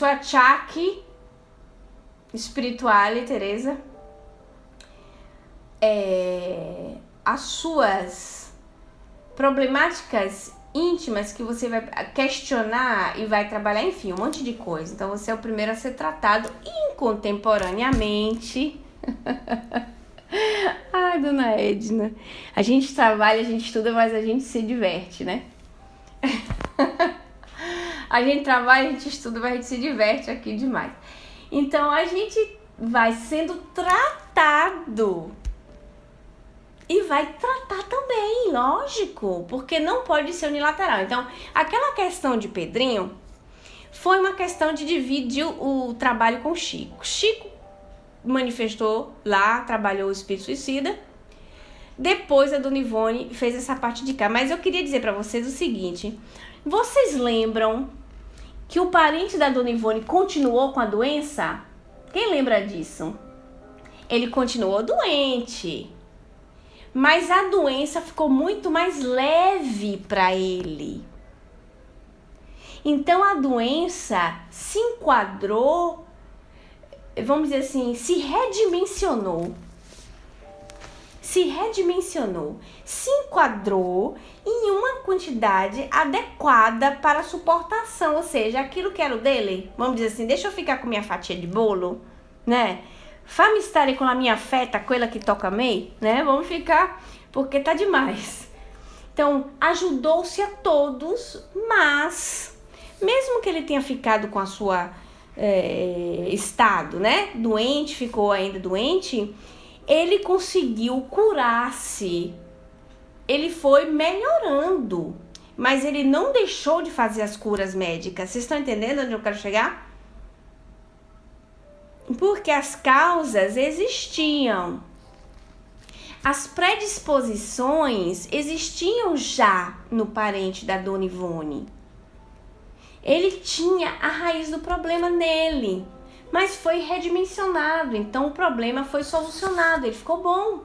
acciacchi spirituali, Teresa, as suas problemáticas íntimas que você vai questionar e vai trabalhar, enfim, um monte de coisa. Então você é o primeiro a ser tratado contemporaneamente. Ai, dona Edna, a gente trabalha, a gente estuda, mas a gente se diverte, né? A gente trabalha, a gente estuda, mas a gente se diverte aqui demais. Então a gente vai sendo tratado e vai tratar também, lógico, porque não pode ser unilateral. Então, aquela questão de Pedrinho foi uma questão de dividir o trabalho com o Chico. Chico manifestou lá, trabalhou o espírito suicida. Depois a Dona Ivone fez essa parte de cá. Mas eu queria dizer para vocês o seguinte: vocês lembram que o parente da Dona Ivone continuou com a doença? Quem lembra disso? Ele continuou doente, mas a doença ficou muito mais leve para ele. Então a doença se enquadrou, vamos dizer assim, se redimensionou, se enquadrou em uma quantidade adequada para a suportação, ou seja, aquilo que era o dele, vamos dizer assim, deixa eu ficar com minha fatia de bolo, né? Fama estar com a minha feta, aquela que toca meio, né? Vamos ficar, porque tá demais. Então, ajudou-se a todos, mas, mesmo que ele tenha ficado com a sua estado, né? Doente, ficou ainda doente, ele conseguiu curar-se. Ele foi melhorando, mas ele não deixou de fazer as curas médicas. Vocês estão entendendo onde eu quero chegar? Porque as causas existiam. As predisposições existiam já no parente da Dona Ivone. Ele tinha a raiz do problema nele, mas foi redimensionado. Então o problema foi solucionado, ele ficou bom.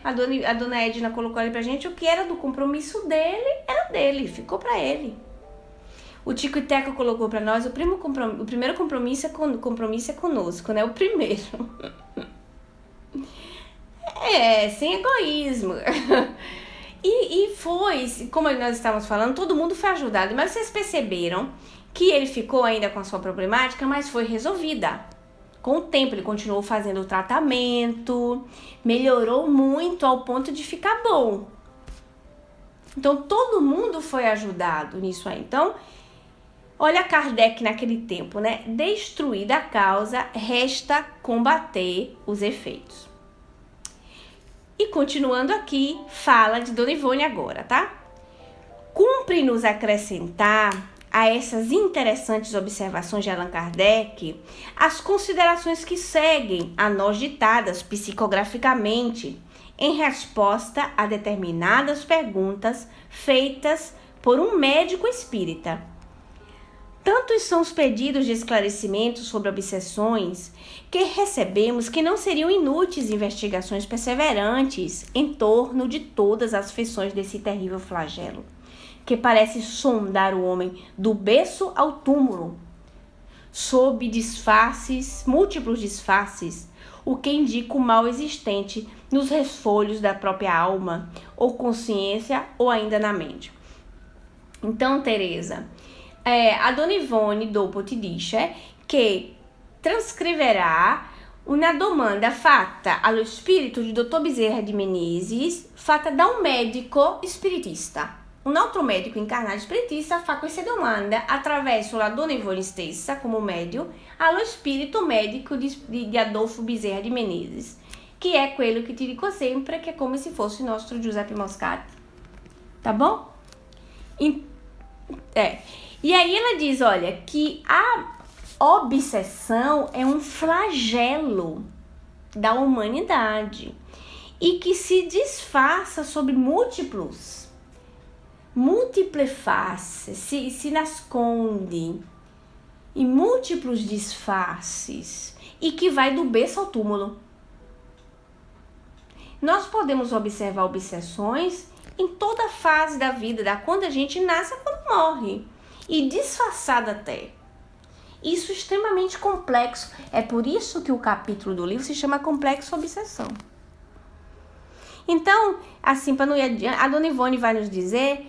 A dona Edna colocou ali pra gente o que era do compromisso dele, era dele, ficou pra ele. O Tico e Teco colocou pra nós, o primeiro compromisso é conosco, né? O primeiro. Sem egoísmo. E foi, como nós estávamos falando, todo mundo foi ajudado. Mas vocês perceberam que ele ficou ainda com a sua problemática, mas foi resolvida. Com o tempo, ele continuou fazendo o tratamento, melhorou muito ao ponto de ficar bom. Então, todo mundo foi ajudado nisso aí. Então, olha Kardec naquele tempo, né? Destruída a causa, resta combater os efeitos. E continuando aqui, fala de Dona Ivone agora, tá? Cumpre-nos acrescentar a essas interessantes observações de Allan Kardec as considerações que seguem a nós ditadas psicograficamente em resposta a determinadas perguntas feitas por um médico espírita. Tantos são os pedidos de esclarecimento sobre obsessões que recebemos que não seriam inúteis investigações perseverantes em torno de todas as feições desse terrível flagelo, que parece sondar o homem do berço ao túmulo, sob disfarces, múltiplos disfarces, o que indica o mal existente nos resfolhos da própria alma, ou consciência, ou ainda na mente. Então, Teresa, a Dona Ivone Dopot dice che trascriverà una domanda fatta allo spirito di Dottor Bezerra de Menezes, fatta da un medico spiritista. Un altro medico incarnato spiritista fa questa domanda attraverso la Dona Ivone stessa, come médium, allo spirito medico di Adolfo Bezerra de Menezes, que é quello que ti dico sempre, que é como se fosse o nosso Giuseppe Moscati. Tá bom? E aí ela diz, olha, que a obsessão é um flagelo da humanidade e que se disfarça sob múltiplas faces, se nasconde em múltiplos disfarces e que vai do berço ao túmulo. Nós podemos observar obsessões em toda a fase da vida, da quando a gente nasce a quando morre, e disfarçada até. Isso é extremamente complexo. É por isso que o capítulo do livro se chama Complexo Obsessão. Então, assim, para não ir adiante, a Dona Ivone vai nos dizer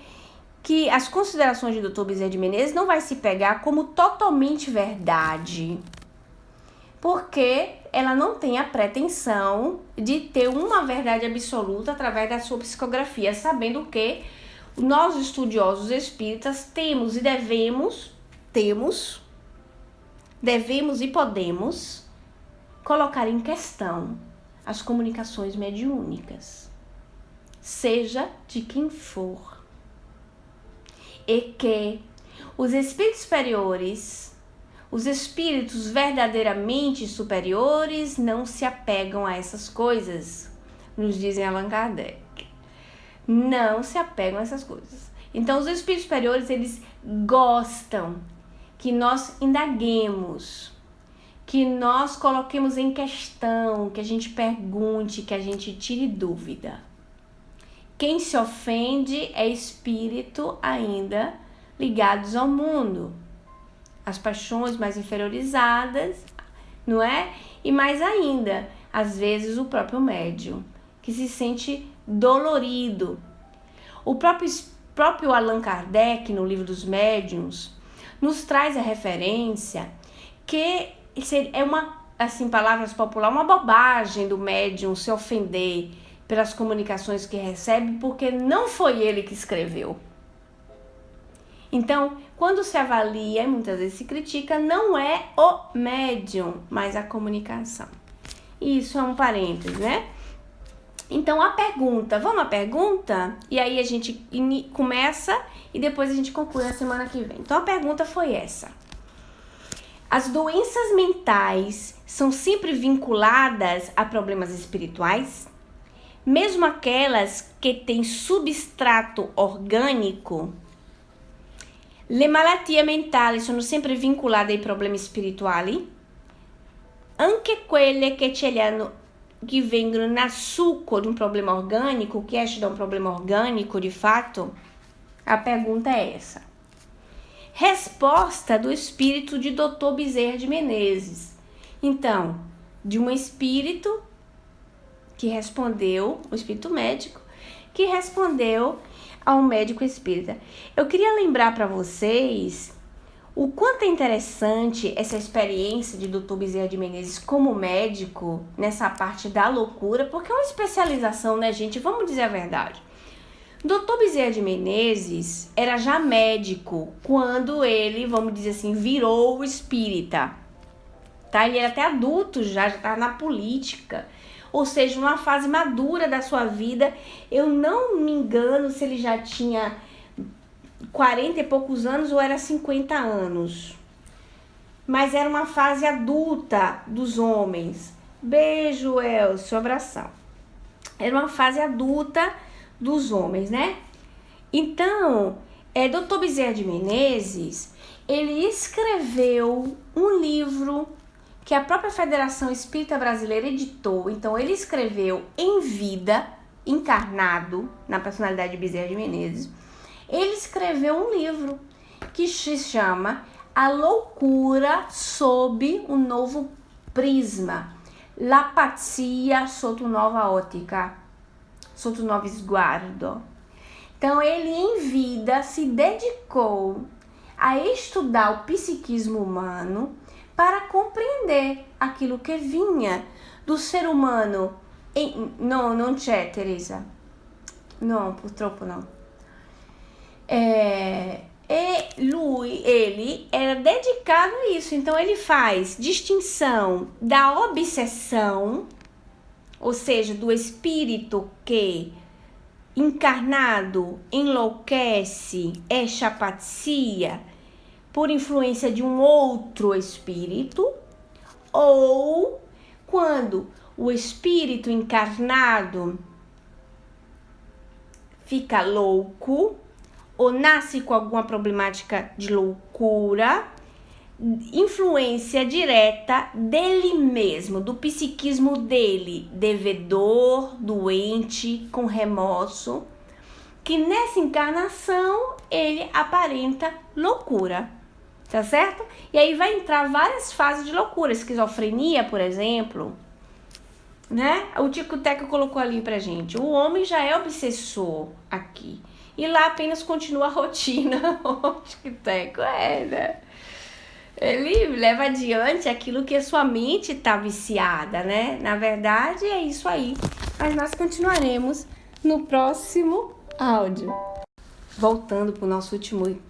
que as considerações de Dr. Bezerra de Menezes não vai se pegar como totalmente verdade, porque ela não tem a pretensão de ter uma verdade absoluta através da sua psicografia, sabendo que nós, estudiosos espíritas, temos e podemos colocar em questão as comunicações mediúnicas, seja de quem for, e que os espíritos superiores, os espíritos verdadeiramente superiores, não se apegam a essas coisas, nos dizem Allan Kardec. Não se apegam a essas coisas. Então, os espíritos superiores, eles gostam que nós indaguemos, que nós coloquemos em questão, que a gente pergunte, que a gente tire dúvida. Quem se ofende é espírito ainda ligados ao mundo, as paixões mais inferiorizadas, não é? E mais ainda, às vezes o próprio médium, que se sente dolorido. O próprio Allan Kardec, no livro dos médiuns, nos traz a referência que é uma, assim, palavras populares, uma bobagem do médium se ofender pelas comunicações que recebe, porque não foi ele que escreveu. Então, quando se avalia, muitas vezes se critica, não é o médium, mas a comunicação. Isso é um parênteses, né? Então, a pergunta, vamos à pergunta? E aí a gente começa e depois a gente conclui na semana que vem. Então, a pergunta foi essa. As doenças mentais são sempre vinculadas a problemas espirituais? Mesmo aquelas que têm substrato orgânico? Le malattie mentali sono sempre vinculate ai problemi spirituali? Anche quelle che vengono nel succo di un problema orgânico, que esce da um problema orgânico de fato? A pergunta é essa. Resposta do espírito de Dr. Bezerra de Menezes. Então, de um espírito que respondeu, um espírito médico, que respondeu a um médico espírita. Eu queria lembrar para vocês o quanto é interessante essa experiência de Dr. Bezerra de Menezes como médico nessa parte da loucura, porque é uma especialização, né, gente? Vamos dizer a verdade. Dr. Bezerra de Menezes era já médico quando ele, vamos dizer assim, virou espírita, tá? Ele era até adulto já estava na política, ou seja, numa fase madura da sua vida. Eu não me engano se ele já tinha 40 e poucos anos ou era 50 anos. Mas era uma fase adulta dos homens. Beijo, Elcio, abração. Era uma fase adulta dos homens, né? Então, Dr. Bezerra de Menezes, ele escreveu um livro que a própria Federação Espírita Brasileira editou. Então, ele escreveu em vida, encarnado na personalidade de Bezerra de Menezes. Ele escreveu um livro que se chama A Loucura sob um Novo Prisma. La pazzia sotto nova ottica, sotto nuovo sguardo. Então, ele em vida se dedicou a estudar o psiquismo humano para compreender aquilo que vinha do ser humano. Non c'è, Teresa. No, purtroppo no. Ele era dedicado a isso. Então, ele faz distinção da obsessão, ou seja, do espírito que encarnado enlouquece, é chapatia por influência de um outro espírito, ou quando o espírito encarnado fica louco ou nasce com alguma problemática de loucura, influência direta dele mesmo, do psiquismo dele, devedor, doente, com remorso, que nessa encarnação ele aparenta loucura, tá certo? E aí vai entrar várias fases de loucura, esquizofrenia, por exemplo, né? O Tico Teco colocou ali pra gente, o homem já é obsessor aqui, e lá apenas continua a rotina. O Tico Teco né? Ele leva adiante aquilo que a sua mente está viciada, né? Na verdade, é isso aí. Mas nós continuaremos no próximo áudio. Voltando para o nosso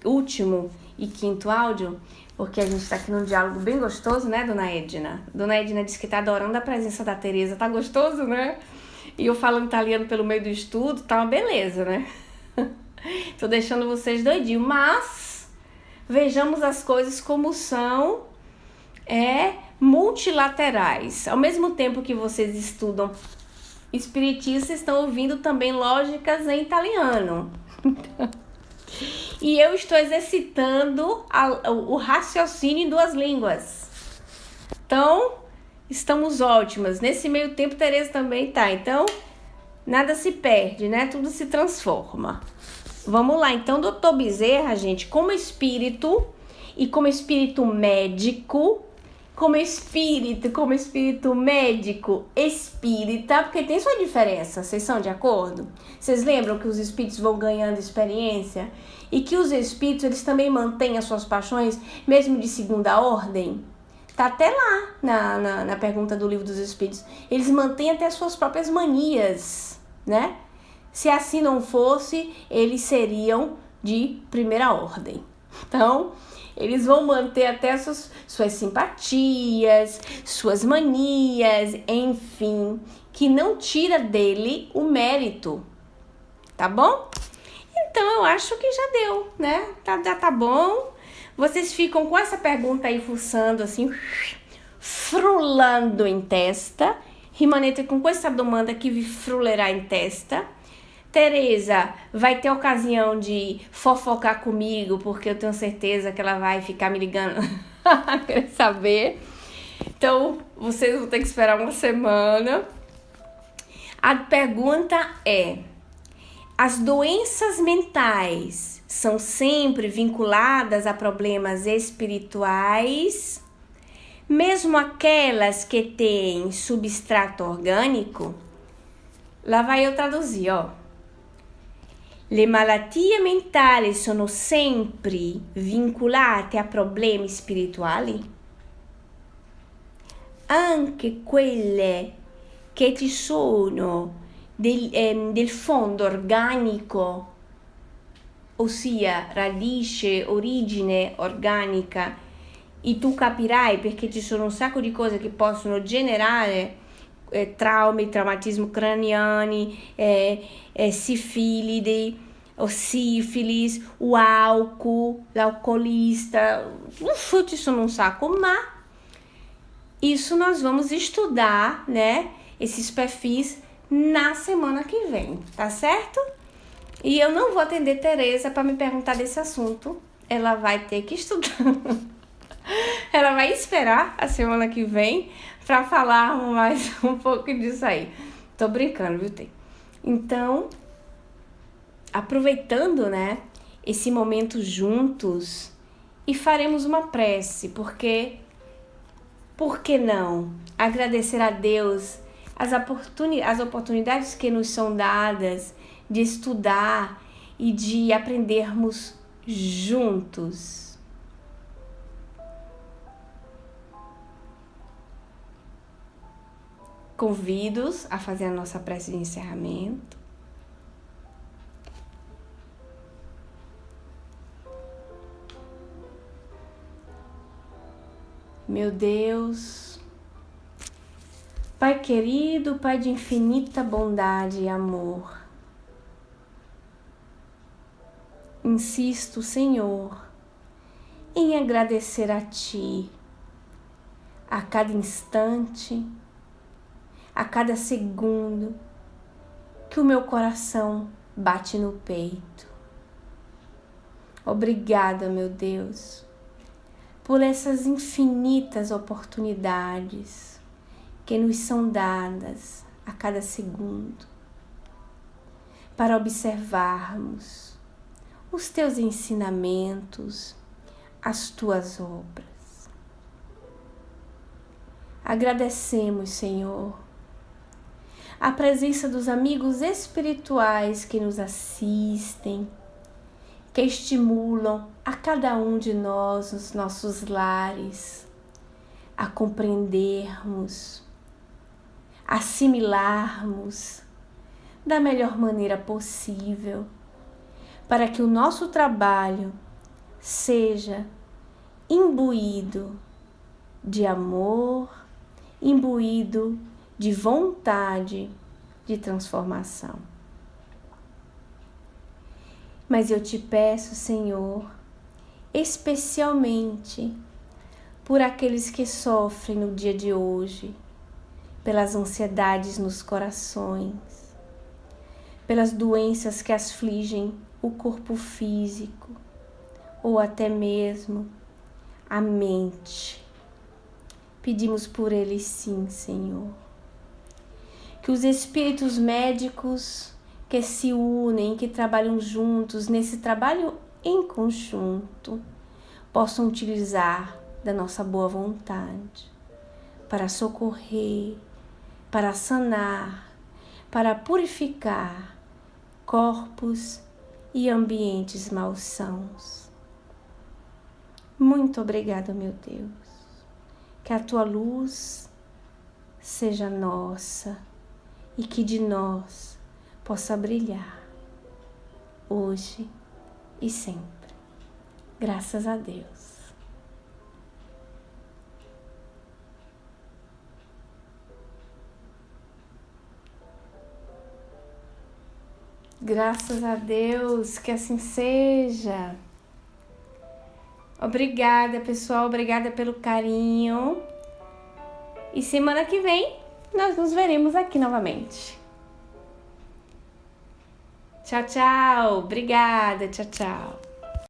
último e quinto áudio, porque a gente está aqui num diálogo bem gostoso, né, Dona Edna? Dona Edna disse que está adorando a presença da Teresa. Tá gostoso, né? E eu falando italiano pelo meio do estudo, tá uma beleza, né? Tô deixando vocês doidinhos, mas vejamos as coisas como são, multilaterais. Ao mesmo tempo que vocês estudam espiritismo, vocês estão ouvindo também lógicas em italiano. E eu estou exercitando o raciocínio em duas línguas. Então, estamos ótimas. Nesse meio tempo, Teresa também tá. Então, nada se perde, né? Tudo se transforma. Vamos lá, então, Dr. Bezerra, gente, como espírito e como espírito médico, como espírito médico espírita, porque tem sua diferença, vocês são de acordo? Vocês lembram que os espíritos vão ganhando experiência e que os espíritos, eles também mantêm as suas paixões, mesmo de segunda ordem? Tá até lá na pergunta do Livro dos Espíritos. Eles mantêm até as suas próprias manias, né? Se assim não fosse, eles seriam de primeira ordem. Então, eles vão manter até suas simpatias, suas manias, enfim, que não tira dele o mérito, tá bom? Então, eu acho que já deu, né? Já tá bom. Vocês ficam com essa pergunta aí, fuçando assim, frulando em testa. Rimanete com questa domanda que vi frulerà em testa. Teresa vai ter ocasião de fofocar comigo, porque eu tenho certeza que ela vai ficar me ligando, querer saber. Então, vocês vão ter que esperar uma semana. A pergunta é: as doenças mentais são sempre vinculadas a problemas espirituais, mesmo aquelas que têm substrato orgânico? Lá vai eu traduzir, ó. Le malattie mentali sono sempre vincolate a problemi spirituali? Anche quelle che ci sono del fondo organico, ossia radice, origine organica, e tu capirai perché ci sono un sacco di cose che possono generare traumi, traumatismi craniani, sifilidi, o sífilis, o álcool, o alcoolista, não chute isso num saco, mas isso nós vamos estudar, né, esses perfis na semana que vem, tá certo? E eu não vou atender Tereza para me perguntar desse assunto, ela vai ter que estudar, ela vai esperar a semana que vem para falar mais um pouco disso aí. Tô brincando, viu, Tê? Então, aproveitando, né, esse momento juntos, e faremos uma prece, porque por que não agradecer a Deus as oportunidades que nos são dadas de estudar e de aprendermos juntos. Convido-os a fazer a nossa prece de encerramento. Meu Deus, Pai querido, Pai de infinita bondade e amor, insisto, Senhor, em agradecer a Ti a cada instante, a cada segundo que o meu coração bate no peito. Obrigada, meu Deus, por essas infinitas oportunidades que nos são dadas a cada segundo para observarmos os Teus ensinamentos, as Tuas obras. Agradecemos, Senhor, a presença dos amigos espirituais que nos assistem, que estimulam a cada um de nós nos nossos lares a compreendermos, assimilarmos da melhor maneira possível, para que o nosso trabalho seja imbuído de amor, imbuído de vontade de transformação. Mas eu te peço, Senhor, especialmente por aqueles que sofrem no dia de hoje, pelas ansiedades nos corações, pelas doenças que afligem o corpo físico ou até mesmo a mente. Pedimos por eles sim, Senhor. Que os espíritos médicos que se unem, que trabalham juntos, nesse trabalho em conjunto, possam utilizar da nossa boa vontade para socorrer, para sanar, para purificar corpos e ambientes malsãos. Muito obrigada, meu Deus. Que a Tua luz seja nossa e que de nós possa brilhar hoje e sempre. Graças a Deus. Graças a Deus, que assim seja. Obrigada, pessoal, obrigada pelo carinho. E semana que vem nós nos veremos aqui novamente. Tchau, tchau. Obrigada, tchau, tchau.